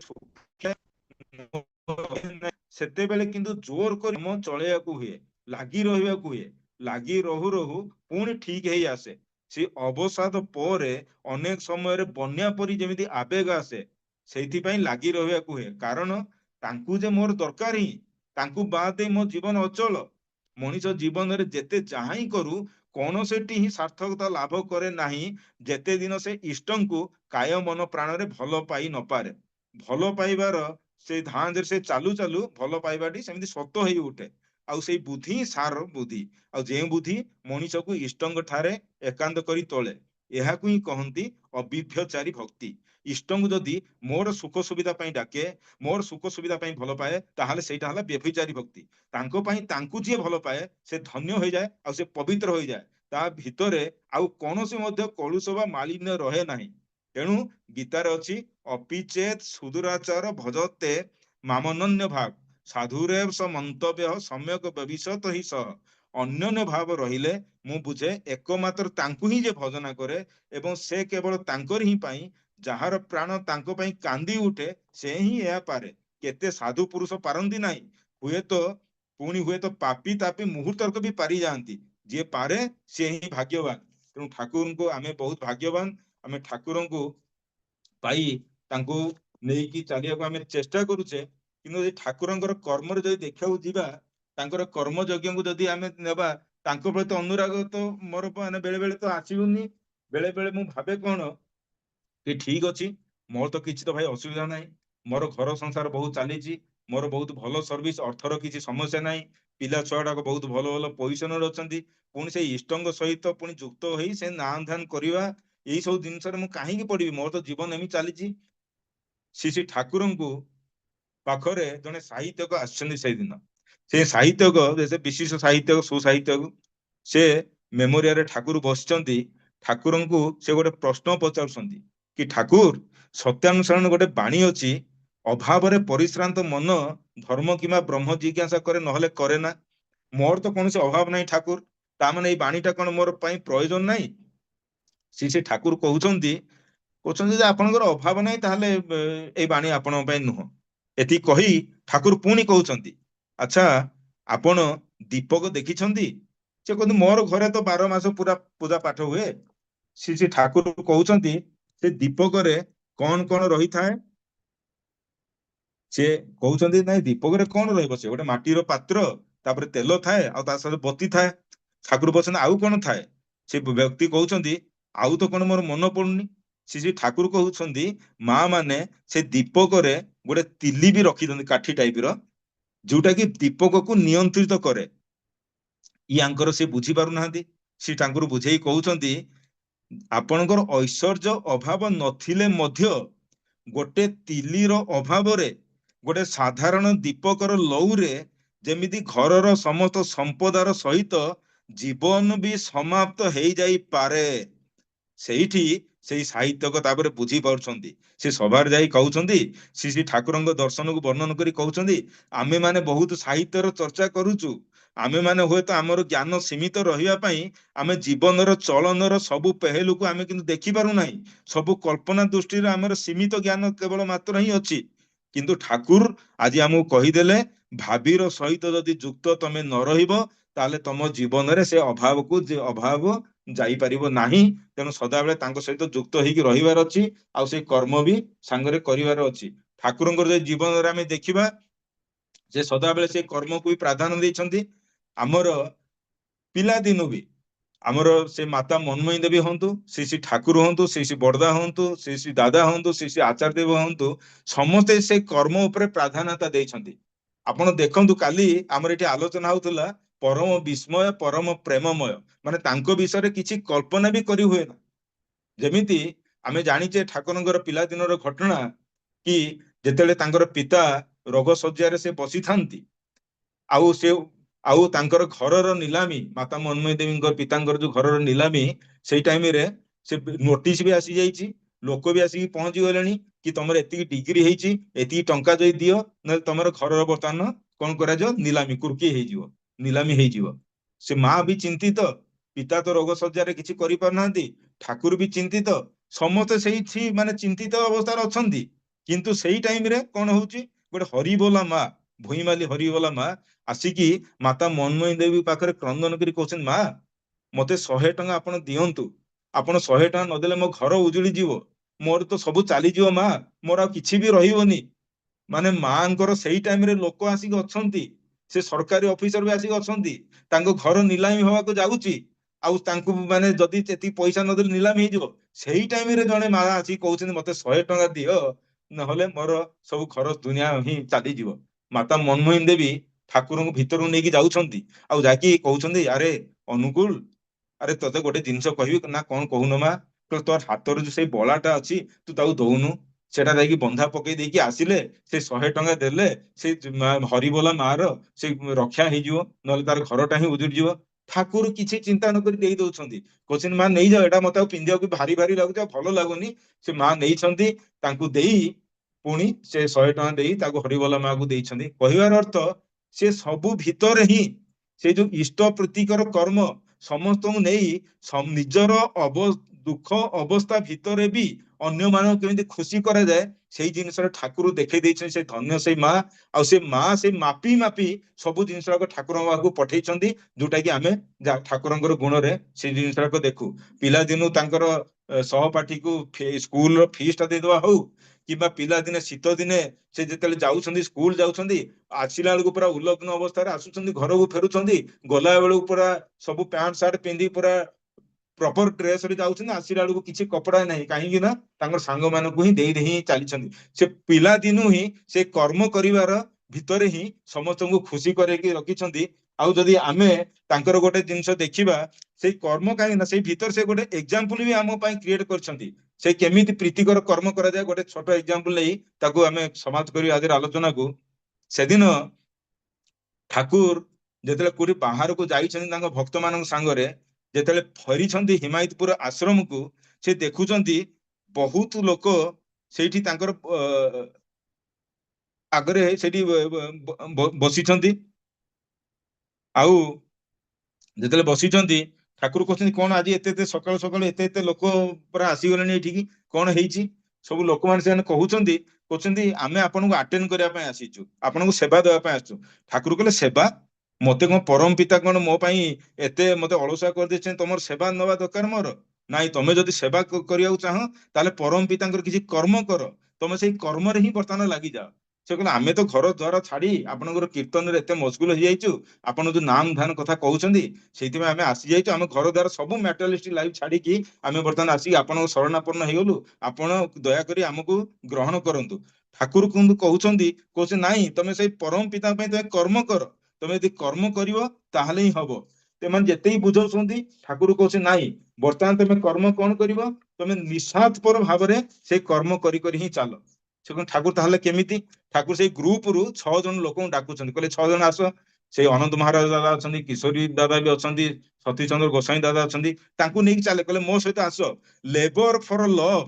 ସେତେବେଳେ କିନ୍ତୁ ଜୋର କରି ଚଳେଇବାକୁ ହୁଏ, ଲାଗି ରହିବାକୁ ହୁଏ। ଲାଗି ରହୁ ରହୁ ପୁଣି ଠିକ ହେଇ ଆସେ। ସେ ଅବସାଦ ପରେ ଅନେକ ସମୟରେ ବନ୍ୟା ପରି ଯେମିତି ଆବେଗ ଆସେ। ସେଇଥିପାଇଁ ଲାଗି ରହିବାକୁ ହୁଏ, କାରଣ ତାଙ୍କୁ ଯେ ମୋର ଦରକାର ହିଁ। ତାଙ୍କୁ ବାଦ ଦେଇ ମୋ ଜୀବନ ଅଚଳ। ମଣିଷ ଜୀବନରେ ଯେତେ ଯାହା ହିଁ କରୁ କୌଣସିଟି ହିଁ ସାର୍ଥକତା ଲାଭ କରେ ନାହିଁ ଯେତେ ଦିନ ସେ ଇଷ୍ଟଙ୍କୁ କାୟ ମନ ପ୍ରାଣରେ ଭଲ ପାଇ ନପାରେ। ଭଲ ପାଇବାର ସେ ଧାଁରେ ସେ ଚାଲୁ ଚାଲୁ ଭଲ ପାଇବାଟି ସେମିତି ସତ ହେଇ ଉଠେ। ଆଉ ସେଇ ବୁଦ୍ଧି ହିଁ ସାର ବୁଦ୍ଧି। ଆଉ ଯେଉଁ ବୁଦ୍ଧି ମଣିଷକୁ ଇଷ୍ଟଙ୍କ ଠାରେ ଏକାନ୍ତ କରି ତୋଳେ। ଏହାକୁ ହିଁ କହନ୍ତି ଅବିଭ୍ୟଚାରୀ ଭକ୍ତି। ଇଷ୍ଟଙ୍କୁ ଯଦି ମୋର ସୁଖ ସୁବିଧା ପାଇଁ ଡାକେ, ମୋର ସୁଖ ସୁବିଧା ପାଇଁ ଭଲ ପାଏ, ତାହେଲେ ସେଇଟା ହେଲା ବ୍ୟଭିଚାରୀ ଭକ୍ତି। ତାଙ୍କ ପାଇଁ ତାଙ୍କୁ ଯିଏ ଭଲ ପାଏ ସେ ଧନ୍ୟ ହୋଇଯାଏ ଆଉ ସେ ପବିତ୍ର ହୋଇଯାଏ। ତା ଭିତରେ ଆଉ କୌଣସି ମଧ୍ୟ କଳୁଷ ବା ମାଳିନ୍ୟ ରହେ ନାହିଁ। ତେଣୁ ଗୀତାରେ ଅଛି ଅପିଚେତ ସୁଦୂରାଚାର ଭଜତେ ମାମନନ୍ୟ ଭାବ ସାଧୁରେବ ସ ମନ୍ତବ୍ୟ ସମ୍ୟକ ଭବିଷ୍ୟତ ହି ସହ। ଅନ୍ୟନ୍ୟ ଭାବ ରହିଲେ ମୁଁ ବୁଝେ ଏକମାତ୍ର ତାଙ୍କୁ ହିଁ ଯେ ଭଜନା କରେ ଏବଂ ସେ କେବଳ ତାଙ୍କର ହିଁ ପାଇଁ, ଯାହାର ପ୍ରାଣ ତାଙ୍କ ପାଇଁ କାନ୍ଦି ଉଠେ ସେ ହିଁ ଏହା ପାରେ। କେତେ ସାଧୁ ପୁରୁଷ ପାରନ୍ତି ନାହିଁ, ହୁଏତ ପାପି ତାପି ମୁହୂର୍ତ୍ତକ ବି ପାରି ଯାଆନ୍ତି। ଯିଏ ପାରେ ସେ ହିଁ ଭାଗ୍ୟବାନ। ତେଣୁ ଠାକୁରଙ୍କୁ ଆମେ ବହୁତ ଭାଗ୍ୟବାନ। ଆମେ ଠାକୁରଙ୍କୁ ପାଇ ତାଙ୍କୁ ନେଇକି ଚାଲିବାକୁ ଆମେ ଚେଷ୍ଟା କରୁଛେ। କିନ୍ତୁ ଯଦି ଠାକୁରଙ୍କର କର୍ମରେ ଯଦି ଦେଖିବାକୁ ଯିବା, ତାଙ୍କର କର୍ମ ଯଜ୍ଞଙ୍କୁ ଯଦି ଆମେ ନେବା, ତାଙ୍କ ପ୍ରତି ଅନୁରାଗ ତ ମୋର ମାନେ ବେଳେ ବେଳେ ତ ଆସିବନି। ବେଳେ ବେଳେ ମୁଁ ଭାବେ କଣ କି ଠିକ ଅଛି, ମୋର ତ କିଛି ତ ଭାଇ ଅସୁବିଧା ନାହିଁ। ମୋର ଘର ସଂସାର ବହୁତ ଚାଲିଛି, ମୋର ବହୁତ ଭଲ ସର୍ଭିସ, ଅର୍ଥର କିଛି ସମସ୍ୟା ନାହିଁ। ପିଲା ଛୁଆ ଗୁଡାକ ବହୁତ ଭଲ ଭଲ ପୋଜିସନରେ ଅଛନ୍ତି। ପୁଣି ସେଇ ଇଷ୍ଟଙ୍କ ସହିତ ପୁଣି ଯୁକ୍ତ ହେଇ ସେ ନାଁ ଧ୍ୟାନ କରିବା, ଏଇ ସବୁ ଜିନିଷରେ ମୁଁ କାହିଁକି ପଡିବି? ମୋର ତ ଜୀବନ ଏମିତି ଚାଲିଛି। ଶ୍ରୀ ଠାକୁରଙ୍କୁ ପାଖରେ ଜଣେ ସାହିତ୍ୟକ ଆସିଛନ୍ତି ସେଇଦିନ। ସେ ସାହିତ୍ୟକ ସେ ବିଶିଷ୍ଟ ସାହିତ୍ୟକ ସୁସାହିତ୍ୟକ, ସେ ମେମୋରିଆରେ ଠାକୁର ବସିଛନ୍ତି। ଠାକୁରଙ୍କୁ ସେ ଗୋଟେ ପ୍ରଶ୍ନ ପଚାରୁଛନ୍ତି କି ଠାକୁର, ସତ୍ୟାନୁସରଣ ଗୋଟେ ବାଣୀ ଅଛି, ଅଭାବରେ ପରିଶ୍ରାନ୍ତ ମନ ଧର୍ମ କିମ୍ବା ବ୍ରହ୍ମ ଜିଜ୍ଞାସା କରେ ନହେଲେ କରେ ନା। ମୋର ତ କୌଣସି ଅଭାବ ନାହିଁ ଠାକୁର, ତାମାନେ ଏଇ ବାଣୀଟା କଣ ମୋର ପାଇଁ ପ୍ରୟୋଜନ ନାହିଁ? ସେ ଠାକୁର କହୁଛନ୍ତି ଯେ ଆପଣଙ୍କର ଅଭାବ ନାହିଁ ତାହେଲେ ଏଇ ବାଣୀ ଆପଣଙ୍କ ପାଇଁ ନୁହଁ। ଏତିକି କହି ଠାକୁର ପୁଣି କହୁଛନ୍ତି, ଆଚ୍ଛା ଆପଣ ଦୀପକ ଦେଖିଛନ୍ତି? ସେ କହନ୍ତି ମୋର ଘରେ ତ 12 ମାସ ପୁରା ପୂଜା ପାଠ ହୁଏ। ସେ ଠାକୁର କହୁଛନ୍ତି ସେ ଦୀପକରେ କଣ କଣ ରହିଥାଏ? ସେ କହୁଛନ୍ତି ନାଇଁ ଦୀପକରେ କଣ ରହିବ, ସେ ଗୋଟେ ମାଟିର ପାତ୍ର, ତାପରେ ତେଲ ଥାଏ ଆଉ ତା ସହିତ ବତି ଥାଏ। ଠାକୁର କହୁଛନ୍ତି ଆଉ କଣ ଥାଏ? ସେ ବ୍ୟକ୍ତି କହୁଛନ୍ତି ଆଉ ତ କଣ ମୋର ମନେ ପଡୁନି। ଶ୍ରୀ ଠାକୁର କହୁଛନ୍ତି ମା ମାନେ ସେ ଦୀପକରେ ଗୋଟେ ତିଲି ବି ରଖିଛନ୍ତି କାଠି ଟାଇପର, ଯୋଉଟା କି ଦୀପକକୁ ନିୟନ୍ତ୍ରିତ କରେ। ୟାଙ୍କର ସେ ବୁଝି ପାରୁନାହାନ୍ତି। ସେ ତାଙ୍କର ବୁଝେଇ କହୁଛନ୍ତି ଆପଣଙ୍କର ଐଶ୍ୱର୍ଯ୍ୟ ଅଭାବ ନଥିଲେ ମଧ୍ୟ ଗୋଟେ ତିଲିର ଅଭାବରେ ଗୋଟେ ସାଧାରଣ ଦୀପକର ଲଉରେ ଯେମିତି ଘରର ସମସ୍ତ ସମ୍ପଦାର ସହିତ ଜୀବନ ବି ସମାପ୍ତ ହେଇଯାଇପାରେ, ସେଇଠି ସେଇ ସାହିତ୍ୟକ ତାପରେ ବୁଝି ପାରୁଛନ୍ତି। ସେ ସଭାରେ ଯାଇ କହୁଛନ୍ତି, ଶ୍ରୀ ଠାକୁରଙ୍କ ଦର୍ଶନକୁ ବର୍ଣ୍ଣନ କରି କହୁଛନ୍ତି ଆମେ ମାନେ ବହୁତ ସାହିତ୍ୟର ଚର୍ଚ୍ଚା କରୁଛୁ, ଆମେ ମାନେ ହୁଏତ ଆମର ଜ୍ଞାନ ସୀମିତ ରହିବା ପାଇଁ ଆମେ ଜୀବନର ଚଳନର ସବୁ ପେହେଲୁକୁ ଆମେ କିନ୍ତୁ ଦେଖିପାରୁନାହିଁ। ସବୁ କଳ୍ପନା ଦୃଷ୍ଟିରେ ଆମର ସୀମିତ ଜ୍ଞାନ କେବଳ ମାତ୍ର ହିଁ ଅଛି। କିନ୍ତୁ ଠାକୁର ଆଜି ଆମକୁ କହିଦେଲେ ଭାବିର ସହିତ ଯଦି ଯୁକ୍ତ ତମେ ନ ରହିବ ତାହେଲେ ତମ ଜୀବନରେ ସେ ଅଭାବକୁ ଅଭାବ ଯାଇପାରିବ ନାହିଁ। ତେଣୁ ସଦାବେଳେ ତାଙ୍କ ସହିତ ଯୁକ୍ତ ହେଇକି ରହିବାର ଅଛି, ଆଉ ସେଇ କର୍ମ ବି ସାଙ୍ଗରେ କରିବାର ଅଛି। ଠାକୁରଙ୍କର ଯଦି ଜୀବନରେ ଆମେ ଦେଖିବା ସେ ସଦାବେଳେ ସେ କର୍ମକୁ ବି ପ୍ରାଧାନ୍ୟ ଦେଇଛନ୍ତି। ଆମର ପିଲାଦିନୁ ବି ଆମର ସେ ମାତା ମନ୍ମୟୀ ଦେବୀ ହୁଅନ୍ତୁ, ଶ୍ରୀ ଠାକୁର ହୁଅନ୍ତୁ, ଶ୍ରୀ ବଡ଼ଦା ହୁଅନ୍ତୁ, ଶ୍ରୀ ଦାଦା ହୁଅନ୍ତୁ, ଶ୍ରୀ ଆଚାର୍ଯ୍ୟ ଦେବ ହୁଅନ୍ତୁ, ସମସ୍ତେ ସେ କର୍ମ ଉପରେ ପ୍ରାଧାନ୍ୟତା ଦେଇଛନ୍ତି। ଆପଣ ଦେଖନ୍ତୁ କାଲି ଆମର ଏଠି ଆଲୋଚନା ହଉଥିଲା ପରମ ବିସ୍ମୟ ପରମ ପ୍ରେମମୟ, ମାନେ ତାଙ୍କ ବିଷୟରେ କିଛି କଳ୍ପନା ବି କରି ହୁଏ ନା। ଯେମିତି ଆମେ ଜାଣିଛେ ଠାକୁରଙ୍କର ପିଲାଦିନର ଘଟଣା କି ଯେତେବେଳେ ତାଙ୍କର ପିତା ରୋଗ ଶଯ୍ୟାରେ ସେ ବସିଥାନ୍ତି, ଆଉ ସେ ଆଉ ତାଙ୍କର ଘରର ନିଲାମୀ ମାତା ମନ୍ମୟୀ ଦେବୀଙ୍କ ପିତାଙ୍କର ଯୋଉ ଘରର ନିଲାମୀ, ସେଇ ଟାଇମରେ ସେ ନୋଟିସ ବି ଆସିଯାଇଛି, ଲୋକ ବି ଆସିକି ପହଞ୍ଚି ଗଲେଣି କି ତମର ଏତିକି ଡିଗ୍ରୀ ହେଇଛି, ଏତିକି ଟଙ୍କା ଯଦି ଦିଅ ନହେଲେ ତମର ଘରର ବର୍ତ୍ତମାନ କଣ କରାଯିବ, ନିଲାମୀ କୁର୍କି ହେଇଯିବ, ନିଲାମୀ ହେଇଯିବ। ସେ ମା ବି ଚିନ୍ତିତ, ପିତା ତ ରୋଗ ଶଯ୍ୟାରେ କିଛି କରିପାରୁନାହାନ୍ତି, ଠାକୁର ବି ଚିନ୍ତିତ, ସମସ୍ତେ ସେଇଠି ମାନେ ଚିନ୍ତିତ ଅବସ୍ଥାରେ ଅଛନ୍ତି। କିନ୍ତୁ ସେଇ ଟାଇମରେ କଣ ହଉଛି, ଗୋଟେ ହରିବୋଲା ମା, ଭୁଇଁମାଲି ହରିବୋଲା ମା ଆସିକି ମାତା ମନ୍ମୟୀ ଦେବୀ ପାଖରେ କ୍ରନ୍ଦନ କରି କହୁଛନ୍ତି ମା ମତେ 100 ଟଙ୍କା ଆପଣ ଦିଅନ୍ତୁ, ଆପଣ 100 ଟଙ୍କା ନଦେଲେ ମୋ ଘର ଉଜୁଳି ଯିବ, ମୋର ତ ସବୁ ଚାଲିଯିବ ମା, ମୋର ଆଉ କିଛି ବି ରହିବନି। ମାନେ ମାଙ୍କର ସେଇ ଟାଇମରେ ଲୋକ ଆସିକି ଅଛନ୍ତି, ସେ ସରକାରୀ ଅଫିସର ବି ଆସିକି ଅଛନ୍ତି, ତାଙ୍କ ଘର ନିଲାମୀ ହବାକୁ ଯାଉଛି, ଆଉ ତାଙ୍କୁ ମାନେ ଯଦି ଏତିକି ପଇସା ନଦେଲେ ନିଲାମୀ ହେଇଯିବ। ସେଇ ଟାଇମରେ ଜଣେ ମା ଆସିକି କହୁଛନ୍ତି ମତେ 100 ଟଙ୍କା ଦିଅ, ନହେଲେ ମୋର ସବୁ ଘର ଦୁନିଆ ହିଁ ଚାଲିଯିବ। ମାତା ମନ୍ମୟୀ ଦେବୀ ଠାକୁରଙ୍କୁ ଭିତରକୁ ନେଇକି ଯାଉଛନ୍ତି, ଆଉ ଯାଇକି କହୁଛନ୍ତି ଆରେ ଅନୁକୂଳ, ଆରେ ତତେ ଗୋଟେ ଜିନିଷ କହିବି ନା, କଣ କହୁନ ମା? ତୋର ହାତରେ ଯୋଉ ସେଇ ବଳାଟା ଅଛି ତୁ ତାକୁ ଦଉନୁ, ସେଟା ଯାଇକି ବନ୍ଧା ପକେଇ ଦେଇକି ଆସିଲେ ସେ 100 ଟଙ୍କା ଦେଲେ ସେଇ ହରିବୋଲା ମାର ସେ ରକ୍ଷା ହେଇଯିବ, ନହେଲେ ତାର ଘରଟା ହିଁ ଉଜୁଡିଯିବ। ଠାକୁର କିଛି ଚିନ୍ତା ନକରି ଦେଇ ଦଉଛନ୍ତି, କହୁଛନ୍ତି ମା ନେଇଯାଅ, ଏଟା ମତେ ଆଉ ପିନ୍ଧିବାକୁ ଭାରି ଭାରି ଲାଗୁଛି, ଆଉ ଭଲ ଲାଗୁନି। ସେ ମା ନେଇଛନ୍ତି, ତାଙ୍କୁ ଦେଇ ପୁଣି ସେ 100 ଟଙ୍କା ଦେଇ ତାକୁ ହରିବୋଲା ମାକୁ ଦେଇଛନ୍ତି। କହିବାର ଅର୍ଥ ସେ ସବୁ ଭିତରେ ହିଁ ସେ ଯୋଉ ଇଷ୍ଟ ପ୍ରୀତିକର କର୍ମ ସମସ୍ତଙ୍କୁ ନେଇ ନିଜର ଦୁଃଖ ଅବସ୍ଥା ଭିତରେ ବି ଅନ୍ୟମାନଙ୍କୁ କେମିତି ଖୁସି କରାଯାଏ ସେଇ ଜିନିଷରେ ଠାକୁର ଦେଖେଇ ଦେଇଛନ୍ତି। ସେ ଧନ୍ୟ ସେଇ ମା, ଆଉ ସେ ମା ସେଇ ମାପି ମାପି ସବୁ ଜିନିଷ ଠାକୁରଙ୍କ ପାଖକୁ ପଠେଇଛନ୍ତି, ଯୋଉଟା କି ଆମେ ଠାକୁରଙ୍କର ଗୁଣରେ ସେଇ ଜିନିଷଟାକୁ ଦେଖୁ। ପିଲାଦିନୁ ତାଙ୍କର ସହପାଠୀକୁ ସ୍କୁଲର ଫିସଟା ଦେଇଦବା ହଉ, କିମ୍ବା ପିଲାଦିନେ ଶୀତ ଦିନେ ସେ ଯେତେବେଳେ ଯାଉଛନ୍ତି ସ୍କୁଲ ଯାଉଛନ୍ତି, ଆସିଲା ବେଳକୁ ପୁରା ଉଲଗ୍ନ ଅବସ୍ଥାରେ ଆସୁଛନ୍ତି, ଘରକୁ ଫେରୁଛନ୍ତି, ଗଲା ବେଳକୁ ପୁରା ସବୁ ପ୍ୟାଣ୍ଟ ସାର୍ଟ ପିନ୍ଧି ପୁରା ପ୍ରପର ଡ୍ରେସରେ ଯାଉଛନ୍ତି, ଆସିଲା ବେଳକୁ କିଛି କପଡା ନାହିଁ, କାହିଁକି ନା ତାଙ୍କର ସାଙ୍ଗମାନଙ୍କୁ ହିଁ ଦେଇ ହିଁ ଚାଲିଛନ୍ତି। ସେ ପିଲାଦିନୁ ହିଁ ସେ କର୍ମ କରିବାର ଭିତରେ ହିଁ ସମସ୍ତଙ୍କୁ ଖୁସି କରେଇକି ରଖିଛନ୍ତି। ଆଉ ଯଦି ଆମେ ତାଙ୍କର ଗୋଟେ ଜିନିଷ ଦେଖିବା, ସେଇ କର୍ମ କାହିଁକି ନା ସେଇ ଭିତରେ ସେ ଗୋଟେ ଏକ୍ସାମ୍ପଲ ବି ଆମ ପାଇଁ କ୍ରିଏଟ କରିଛନ୍ତି, ସେ କେମିତି ପ୍ରୀତିକର କର୍ମ କରାଯାଏ। ଗୋଟେ ଛୋଟ ଏକ୍ସାମ୍ପଲ ନେଇ ତାକୁ ଆମେ ସମାପ୍ତ କରି ଆଜିର ଆଲୋଚନାକୁ। ସେଦିନ ଠାକୁର ଯେତେବେଳେ କୋଉଠି ବାହାରକୁ ଯାଇଛନ୍ତି ତାଙ୍କ ଭକ୍ତ ମାନଙ୍କ ସାଙ୍ଗରେ, ଯେତେବେଳେ ଫେରିଛନ୍ତି ହିମାୟତପୁର ଆଶ୍ରମକୁ, ସେ ଦେଖୁଛନ୍ତି ବହୁତ ଲୋକ ସେଇଠି ତାଙ୍କର ଆଗରେ ସେଇଠି ବସିଛନ୍ତି। ଆଉ ଯେତେବେଳେ ବସିଛନ୍ତି ଠାକୁର କହୁଛନ୍ତି କଣ ଆଜି ଏତେ ଏତେ ସକାଳୁ ସକାଳୁ ଏତେ ଏତେ ଲୋକ ପୁରା ଆସିଗଲେଣି ଏଠିକି, କଣ ହେଇଛି? ସବୁ ଲୋକମାନେ ସେମାନେ କହୁଛନ୍ତି ଆମେ ଆପଣଙ୍କୁ ଆଟେଣ୍ଡ କରିବା ପାଇଁ ଆସିଛୁ, ଆପଣଙ୍କୁ ସେବା ଦେବା ପାଇଁ ଆସିଛୁ। ଠାକୁର କହିଲେ ସେବା? ମତେ କଣ ପରମ ପିତା କଣ ମୋ ପାଇଁ ଏତେ ମତେ ଅଳସୁଆ କରିଦେଇଛନ୍ତି, ତମର ସେବା ନେବା ଦରକାର ମୋର? ନାଇଁ, ତମେ ଯଦି ସେବା କରିବାକୁ ଚାହଁ ତାହେଲେ ପରମ ପିତାଙ୍କର କିଛି କର୍ମ କର, ତମେ ସେଇ କର୍ମରେ ହିଁ ବର୍ତ୍ତମାନ ଲାଗିଯାଅ। ସେ କହିଲେ ଆମେ ତ ଘର ଦ୍ୱାର ଛାଡି ଆପଣଙ୍କର କୀର୍ତ୍ତନରେ ଏତେ ମସଗୁଲ ହେଇଯାଇଛୁ, ଆପଣ ଯୋଉ ନାମ ଧ୍ୟାନ କଥା କହୁଛନ୍ତି ସେଇଥିପାଇଁ ଆମେ ଆସିଯାଇଛୁ, ଆମେ ଘର ଦ୍ୱାର ସବୁ ମ୍ୟାଟେରିଆଲିଷ୍ଟିକ ଲାଇଫ ଛାଡିକି ଆମେ ବର୍ତ୍ତମାନ ଆସିକି ଆପଣଙ୍କ ଶରଣାପନ୍ନ ହେଇଗଲୁ, ଆପଣ ଦୟାକରି ଆମକୁ ଗ୍ରହଣ କରନ୍ତୁ। ଠାକୁର କିନ୍ତୁ କହୁଛନ୍ତି ନାଇଁ ତମେ ସେଇ ପରମ ପିତାଙ୍କ ପାଇଁ ତମେ କର୍ମ କର, ତମେ ଯଦି କର୍ମ କରିବ ତାହେଲେ ହିଁ ହବ। ସେମାନେ ଯେତେ ହିଁ ବୁଝାଉଛନ୍ତି ଠାକୁର କହୁଛି ନାଇଁ ବର୍ତ୍ତମାନ ତମେ କର୍ମ କଣ କରିବ, ତମେ ନିଃସ୍ୱାର୍ଥପର ଭାବରେ ସେଇ କର୍ମ କରି କରି ହିଁ ଚାଲ। ସେ କଣ ଠାକୁର ତାହେଲେ କେମିତି? ଠାକୁର ସେଇ ଗ୍ରୁପରୁ 6 ଜଣ ଲୋକଙ୍କୁ ଡାକୁଛନ୍ତି, କହିଲେ 6 ଜଣ ଆସ। ସେଇ ଅନନ୍ତ ମହାରାଜ ଦାଦା ଅଛନ୍ତି, କିଶୋରୀ ଦାଦା ବି ଅଛନ୍ତି, ସତୀଶ ଚନ୍ଦ୍ର ଗୋସ୍ୱାଇଁ ଦାଦା ଅଛନ୍ତି, ତାଙ୍କୁ ନେଇକି ଚାଲେ, କହିଲେ ମୋ ସହିତ ଆସ। ଲେବର ଫର ଲଭ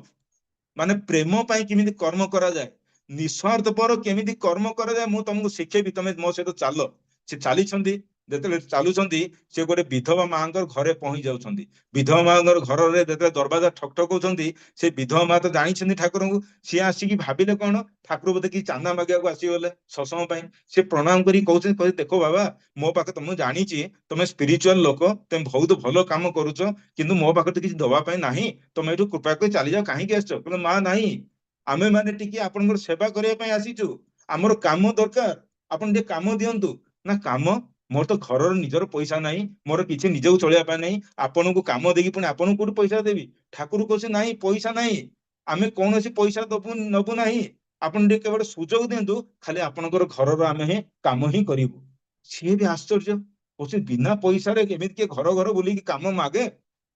ମାନେ ପ୍ରେମ ପାଇଁ କେମିତି କର୍ମ କରାଯାଏ, ନିଃସ୍ୱାର୍ଥପର କେମିତି କର୍ମ କରାଯାଏ ମୁଁ ତମକୁ ଶିଖେଇବି, ତମେ ମୋ ସହିତ ଚାଲ। ସେ ଚାଲିଛନ୍ତି, ଯେତେବେଳେ ଚାଲୁଛନ୍ତି ସେ ଗୋଟେ ବିଧବା ମାଙ୍କର ଘରେ ପହଞ୍ଚି ଯାଉଛନ୍ତି। ବିଧବା ମାଙ୍କର ଘରରେ ଯେତେବେଳେ ଦରବାଜା ଠକ ଠକ ହଉଛନ୍ତି, ସେ ବିଧବା ମା ତ ଜାଣିଛନ୍ତି ଠାକୁରଙ୍କୁ, ସିଏ ଆସିକି ଭାବିଲେ କଣ ଠାକୁର ବୋଧେ କିଛି ଚାନ୍ଦା ମାଗିବାକୁ ଆସିଗଲେ ସତ୍ସଙ୍ଗ ପାଇଁ। ସେ ପ୍ରଣାମ କରି କହୁଛନ୍ତି, କହିଲେ ଦେଖ ବାବା ମୋ ପାଖେ ତମେ ଜାଣିଛି ତମେ ସ୍ପିରିଚୁଆଲ ଲୋକ, ତମେ ବହୁତ ଭଲ କାମ କରୁଛ, କିନ୍ତୁ ମୋ ପାଖରେ ତ କିଛି ଦବା ପାଇଁ ନାହିଁ, ତମେ ଏଠୁ କୃପା କରି ଚାଲିଯାଅ, କାହିଁକି ଆସିଛ? କହିଲେ ମା ନାହିଁ, ଆମେ ମାନେ ଟିକେ ଆପଣଙ୍କର ସେବା କରିବା ପାଇଁ ଆସିଛୁ, ଆମର କାମ ଦରକାର, ଆପଣ ଟିକେ କାମ ଦିଅନ୍ତୁ। ନା କାମ? ମୋର ତ ଘରର ନିଜର ପଇସା ନାହିଁ, ମୋର କିଛି ନିଜକୁ ଚଳିବା ପାଇଁ ନାହିଁ, ଆପଣଙ୍କୁ କାମ ଦେଇକି ପୁଣି ଆପଣଙ୍କୁ କୋଉଠୁ ପଇସା ଦେବି? ଠାକୁର କହୁଛି ନାହିଁ ପଇସା ନାହିଁ, ଆମେ କୌଣସି ପଇସା ନବୁ ନାହିଁ, ଆପଣ ଟିକେ କେବଳ ସୁଯୋଗ ଦିଅନ୍ତୁ, ଖାଲି ଆପଣଙ୍କର ଘରର ଆମେ ହିଁ କାମ ହିଁ କରିବୁ। ସିଏ ବି ଆଶ୍ଚର୍ଯ୍ୟ, କହୁଛି ବିନା ପଇସାରେ କେମିତି କିଏ ଘର ଘର ବୁଲିକି କାମ ମାଗେ?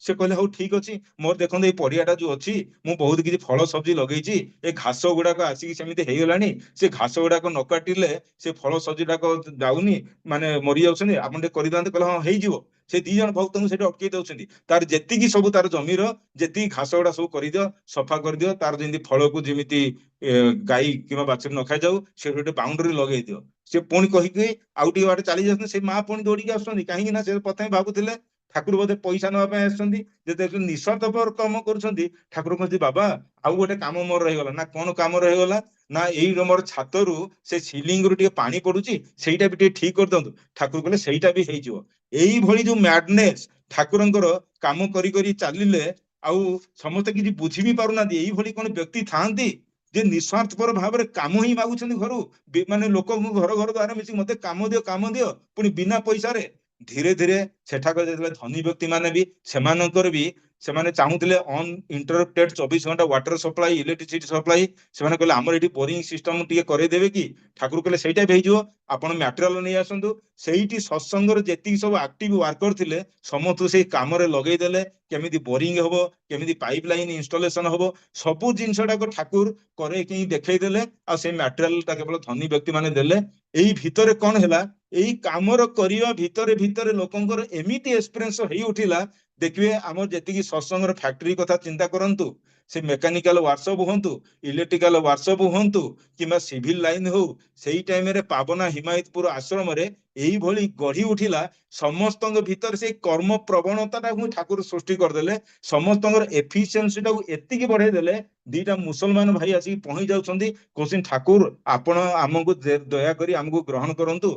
ସେ କହିଲେ ହଉ ଠିକ ଅଛି, ମୋର ଦେଖନ୍ତୁ ଏଇ ପଡିଆଟା ଯୋଉ ଅଛି ମୁଁ ବହୁତ କିଛି ଫଳ ସବଜି ଲଗେଇଛି, ଏ ଘାସ ଗୁଡାକ ଆସିକି ସେମିତି ହେଇଗଲାଣି, ସେ ଘାସ ଗୁଡାକ ନ କାଟିଲେ ସେ ଫଳ ସବଜି ଗୁଡାକ ଯାଉନି, ମାନେ ମରି ଯାଉଛନ୍ତି, ଆପଣ ଟିକେ କରିଦିଅନ୍ତେ। କହିଲେ ହଁ ହେଇଯିବ। ସେ 2 ଜଣ ଭକ୍ତଙ୍କୁ ସେଠି ଅଟକେଇ ଦଉଛନ୍ତି, ତାର ଯେତିକି ସବୁ ତାର ଜମିର ଯେତିକି ଘାସ ଗୁଡା ସବୁ କରିଦିଅ, ସଫା କରିଦିଅ, ତାର ଯେମିତି ଫଳକୁ ଯେମିତି ଗାଈ କିମ୍ବା ବାଛୁରୀ ନ ଖାଇଯାଉ ସେ ଗୋଟେ ବାଉଣ୍ଡରୀ ଲଗେଇ ଦିଅ। ସେ ପୁଣି କହିକି ଆଉ ଟିକେ ବାଟ ଚାଲି ଯାଉଛନ୍ତି, ସେ ମା ପୁଣି ଦୌଡ଼ିକି ଆସୁଛନ୍ତି, କାହିଁକି ନା ସେ ପ୍ରଥମେ ଭାବୁଥିଲେ ଠାକୁର ବୋଧେ ପଇସା ନେବା ପାଇଁ ଆସିଛନ୍ତି, ଯେତେବେଳେ ନିଃସ୍ୱାର୍ଥପର କାମ କରୁଛନ୍ତି ଠାକୁର କହନ୍ତି ବାବା ଆଉ ଗୋଟେ କାମ ମୋର ରହିଗଲା। ନା କଣ କାମ ରହିଗଲା? ନା ଏଇ ମୋର ଛାତରୁ ସେ ସିଲିଂ ରୁ ଟିକେ ପାଣି ପଡୁଛି, ସେଇଟା ବି ଟିକେ ଠିକ କରିଦିଅନ୍ତୁ। ଠାକୁର କହିଲେ ସେଇଟା ବି ହେଇଯିବ। ଏଇଭଳି ଯୋଉ ମ୍ୟାଡନେସ ଠାକୁରଙ୍କର କାମ କରି କରି ଚାଲିଲେ, ଆଉ ସମସ୍ତେ କିଛି ବୁଝି ବି ପାରୁନାହାନ୍ତି ଏଇଭଳି କଣ ବ୍ୟକ୍ତି ଥାଆନ୍ତି ଯେ ନିଃସ୍ୱାର୍ଥପର ଭାବରେ କାମ ହିଁ ମାଗୁଛନ୍ତି ଘରୁ, ମାନେ ଲୋକଙ୍କୁ ଘର ଘର ଦ୍ୱାର ମିଶିକି ମତେ କାମ ଦିଅ କାମ ଦିଅ, ପୁଣି ବିନା ପଇସାରେ। ଧୀରେ ଧୀରେ ସେଠାକାର ଯେତେବେଳେ ଧନୀ ବ୍ୟକ୍ତି ମାନେ ବି ସେମାନଙ୍କର ବି ସେମାନେ ଚାହୁଁଥିଲେ ଅନଇଣ୍ଟରପ୍ଟେଡ 24 ଘଣ୍ଟା ୱାଟର ସପ୍ଲାଇ, ଇଲେକ୍ଟ୍ରିସିଟି ସପ୍ଲାଇ। ସେମାନେ କହିଲେ ଆମର ଏଠି ବୋରିଂ ସିଷ୍ଟମ ଟିକେ କରେଇଦେବେ କି? ଠାକୁର କହିଲେ ସେଇଟା ବି ହେଇଯିବ, ଆପଣ ମ୍ୟାଟେରିଆଲ ନେଇ ଆସନ୍ତୁ। ସେଇଠି ସତ୍ସଙ୍ଗର ଯେତିକି ସବୁ ଆକ୍ଟିଭ ୱାର୍କର ଥିଲେ ସମସ୍ତଙ୍କୁ ସେଇ କାମରେ ଲଗେଇ ଦେଲେ, କେମିତି ବୋରିଂ ହବ, କେମିତି ପାଇପ ଲାଇନ ଇନଷ୍ଟଲେସନ ହବ, ସବୁ ଜିନିଷଟାକୁ ଠାକୁର କରେଇକି ଦେଖେଇ ଦେଲେ। ଆଉ ସେଇ ମ୍ୟାଟେରିଆଲ ଟା କେବଳ ଧନୀ ବ୍ୟକ୍ତି ମାନେ ଦେଲେ। ଏଇ ଭିତରେ କଣ ହେଲା, ଏଇ କାମର କରିବା ଭିତରେ ଭିତରେ ଲୋକଙ୍କର ଏମିତି ଏକ୍ସପିରିଏନ୍ସ ହେଇ ଉଠିଲା, ଦେଖିବେ ଆମର ଯେତିକି ସତ୍ସଙ୍ଗର ଫ୍ୟାକ୍ଟରି କଥା ଚିନ୍ତା କରନ୍ତୁ, ସେ ମେକାନିକାଲ ୱାର୍କସପ ହୁଅନ୍ତୁ, ଇଲେକ୍ଟ୍ରିକାଲ ୱାର୍କସପ ହୁଅନ୍ତୁ, କିମ୍ବା ସିଭିଲ ଲାଇନ ହଉ, ସେଇ ଟାଇମରେ ପାବନା ହିମାୟତପୁର ଆଶ୍ରମରେ ଏଇଭଳି ଗଢି ଉଠିଲା। ସମସ୍ତଙ୍କ ଭିତରେ ସେଇ କର୍ମ ପ୍ରବଣତାଟାକୁ ଠାକୁର ସୃଷ୍ଟି କରିଦେଲେ, ସମସ୍ତଙ୍କର ଏଫିସିଏନ୍ସିଟାକୁ ଏତିକି ବଢେଇ ଦେଲେ, 2ଟା ମୁସଲମାନ ଭାଇ ଆସିକି ପହଞ୍ଚି ଯାଉଛନ୍ତି, କହୁଛନ୍ତି ଠାକୁର ଆପଣ ଆମକୁ ଦୟାକରି ଆମକୁ ଗ୍ରହଣ କରନ୍ତୁ,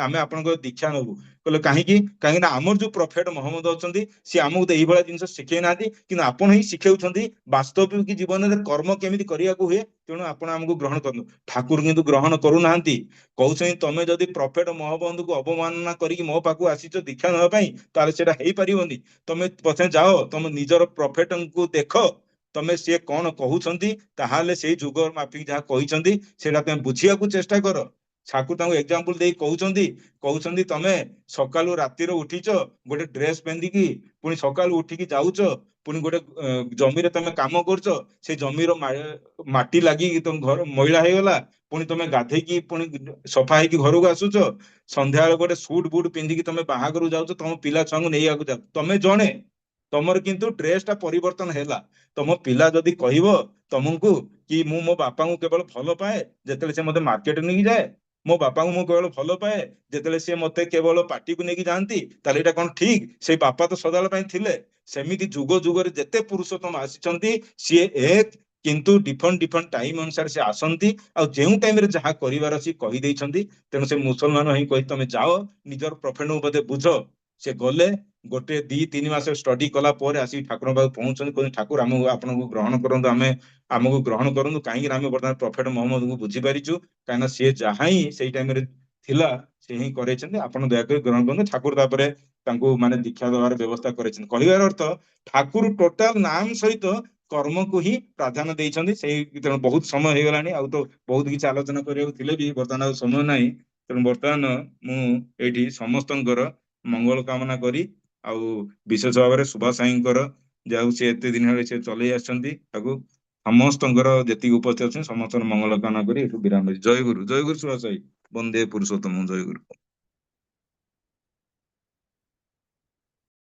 ଆମେ ଆପଣଙ୍କ ଦୀକ୍ଷା ନେବୁ। କହିଲେ କାହିଁକି? କାହିଁକି ନା ଆମର ଯୋଉ ପ୍ରଫେଟ ମହମ୍ମଦ ଅଛନ୍ତି ସିଏ ଆମକୁ ତ ଏଇଭଳିଆ ଜିନିଷ ଶିଖେଇ ନାହାନ୍ତି, କିନ୍ତୁ ଆପଣ ହିଁ ଶିଖେଉଛନ୍ତି ବାସ୍ତବିକ ଜୀବନରେ କର୍ମ କେମିତି କରିବାକୁ ହୁଏ, ତେଣୁ ଆପଣ ଆମକୁ ଗ୍ରହଣ କରନ୍ତୁ। ଠାକୁର କିନ୍ତୁ ଗ୍ରହଣ କରୁନାହାନ୍ତି, କହୁଛନ୍ତି ତମେ ଯଦି ପ୍ରଫେଟ ମହମ୍ମଦଙ୍କୁ ଅବମାନନା କରିକି ମୋ ପାଖକୁ ଆସିଛ ଦୀକ୍ଷା ନେବା ପାଇଁ, ତାହେଲେ ସେଟା ହେଇପାରିବନି। ତମେ ପଛେ ଯାଅ, ତମ ନିଜର ପ୍ରଫେଟଙ୍କୁ ଦେଖ, ତମେ ସିଏ କଣ କହୁଛନ୍ତି, ତାହେଲେ ସେଇ ଯୁଗ ମାଫିକ ଯାହା କହିଛନ୍ତି ସେଇଟା ତମେ ବୁଝିବାକୁ ଚେଷ୍ଟା କର। ଠାକୁର ତାଙ୍କୁ ଏକ୍ସାମ୍ପଲ ଦେଇ କହୁଛନ୍ତି ତମେ ସକାଳୁ ରାତିରେ ଉଠିଛ ଗୋଟେ ଡ୍ରେସ ପିନ୍ଧିକି, ପୁଣି ସକାଳୁ ଉଠିକି ଯାଉଛ, ପୁଣି ଗୋଟେ ଜମିରେ ତମେ କାମ କରୁଛ, ସେ ଜମିର ମାଟି ଲାଗିକି ତମ ଘର ମଇଳା ହେଇଗଲା, ପୁଣି ତମେ ଗାଧେଇକି ପୁଣି ସଫା ହେଇକି ଘରକୁ ଆସୁଛ, ସନ୍ଧ୍ୟାବେଳେ ଗୋଟେ ସୁଟ ବୁଟ ପିନ୍ଧିକି ତମେ ବାହାଘରକୁ ଯାଉଛ, ତମ ପିଲା ଛୁଆଙ୍କୁ ନେଇବାକୁ ଯାଉଛ, ତମେ ଜଣେ, ତମର କିନ୍ତୁ ଡ୍ରେସ ଟା ପରିବର୍ତ୍ତନ ହେଲା। ତମ ପିଲା ଯଦି କହିବ ତମକୁ କି ମୁଁ ମୋ ବାପାଙ୍କୁ କେବଳ ଭଲ ପାଏ ଯେତେବେଳେ ସେ ମତେ ମାର୍କେଟ ନେଇକି ଯାଏ, ମୋ ବାପାଙ୍କୁ ମୁଁ କେବଳ ଭଲ ପାଏ ଯେତେବେଳେ ସିଏ ମତେ କେବଳ ପାର୍ଟିକୁ ନେଇକି ଯାଆନ୍ତି, ତାହେଲେ ଏଇଟା କଣ ଠିକ? ସେଇ ବାପା ତ ସଦାବେଳେ ପାଇଁ ଥିଲେ। ସେମିତି ଯୁଗ ଯୁଗରେ ଯେତେ ପୁରୁଷୋତ୍ତମ ଆସିଛନ୍ତି ସିଏ ଏକ, କିନ୍ତୁ ଡିଫରେଣ୍ଟ ଡିଫରେଣ୍ଟ ଟାଇମ ଅନୁସାରେ ସେ ଆସନ୍ତି, ଆଉ ଯେଉଁ ଟାଇମରେ ଯାହା କରିବାର ଅଛି କହିଦେଇଛନ୍ତି। ତେଣୁ ସେ ମୁସଲମାନ ହିଁ କହି ତମେ ଯାଅ ନିଜର ପ୍ରଫେଟଙ୍କୁ ବୋଧେ ବୁଝ, ସେ ଗଲେ ଗୋଟେ 2-3 ମାସ ଷ୍ଟଡି କଲା ପରେ ଆସିକି ଠାକୁରଙ୍କ ପାଖକୁ ପହଞ୍ଚୁଛନ୍ତି, କହୁଛନ୍ତି ଠାକୁର ଆମକୁ ଆପଣଙ୍କୁ ଗ୍ରହଣ କରନ୍ତୁ, ଆମକୁ ଗ୍ରହଣ କରନ୍ତୁ, କାହିଁକି ନା ଆମେ ବର୍ତ୍ତମାନ ପ୍ରଫେଟ ମହମ୍ମଦଙ୍କୁ ବୁଝିପାରିଛୁ, କାହିଁକିନା ସିଏ ଯାହା ହିଁ ସେଇ ଟାଇମରେ ଥିଲା ସେ ହିଁ କରେଇଛନ୍ତି, ଆପଣ ଦୟାକରି ଗ୍ରହଣ କରନ୍ତୁ। ଠାକୁର ତାପରେ ତାଙ୍କୁ ମାନେ ଦୀକ୍ଷା ଦେବାର ବ୍ୟବସ୍ଥା କରେଇଛନ୍ତି। କହିବାର ଅର୍ଥ ଠାକୁର ଟୋଟାଲ ନାମ ସହିତ କର୍ମକୁ ହିଁ ପ୍ରାଧାନ୍ୟ ଦେଇଛନ୍ତି। ସେଇ ତେଣୁ ବହୁତ ସମୟ ହେଇଗଲାଣି, ଆଉ ତ ବହୁତ କିଛି ଆଲୋଚନା କରିବାକୁ ଥିଲେ ବି ବର୍ତ୍ତମାନ ଆଉ ସମୟ ନାହିଁ। ତେଣୁ ବର୍ତ୍ତମାନ ମୁଁ ଏଇଠି ସମସ୍ତଙ୍କର ମଙ୍ଗଳ କାମନା କରି, ଆଉ ବିଶେଷ ଭାବରେ ସୁଭାଷ ସାଇଙ୍କର ଯାହା ସେ ଏତେ ଦିନ ହେଲେ ସେ ଚଲେଇ ଆସିଛନ୍ତି, ତାକୁ ସମସ୍ତଙ୍କର ଯେତିକି ଉପସ୍ଥିତ ଅଛନ୍ତି ସମସ୍ତଙ୍କର ମଙ୍ଗଳ କାମନା କରି ଏଠୁ ବିରାମ। ଜୟ ଗୁରୁ ସୁଭାଷ ଭାଇ, ବନ୍ଦେ ପୁରୁଷୋତ୍ତମ, ଜୟ ଗୁରୁ।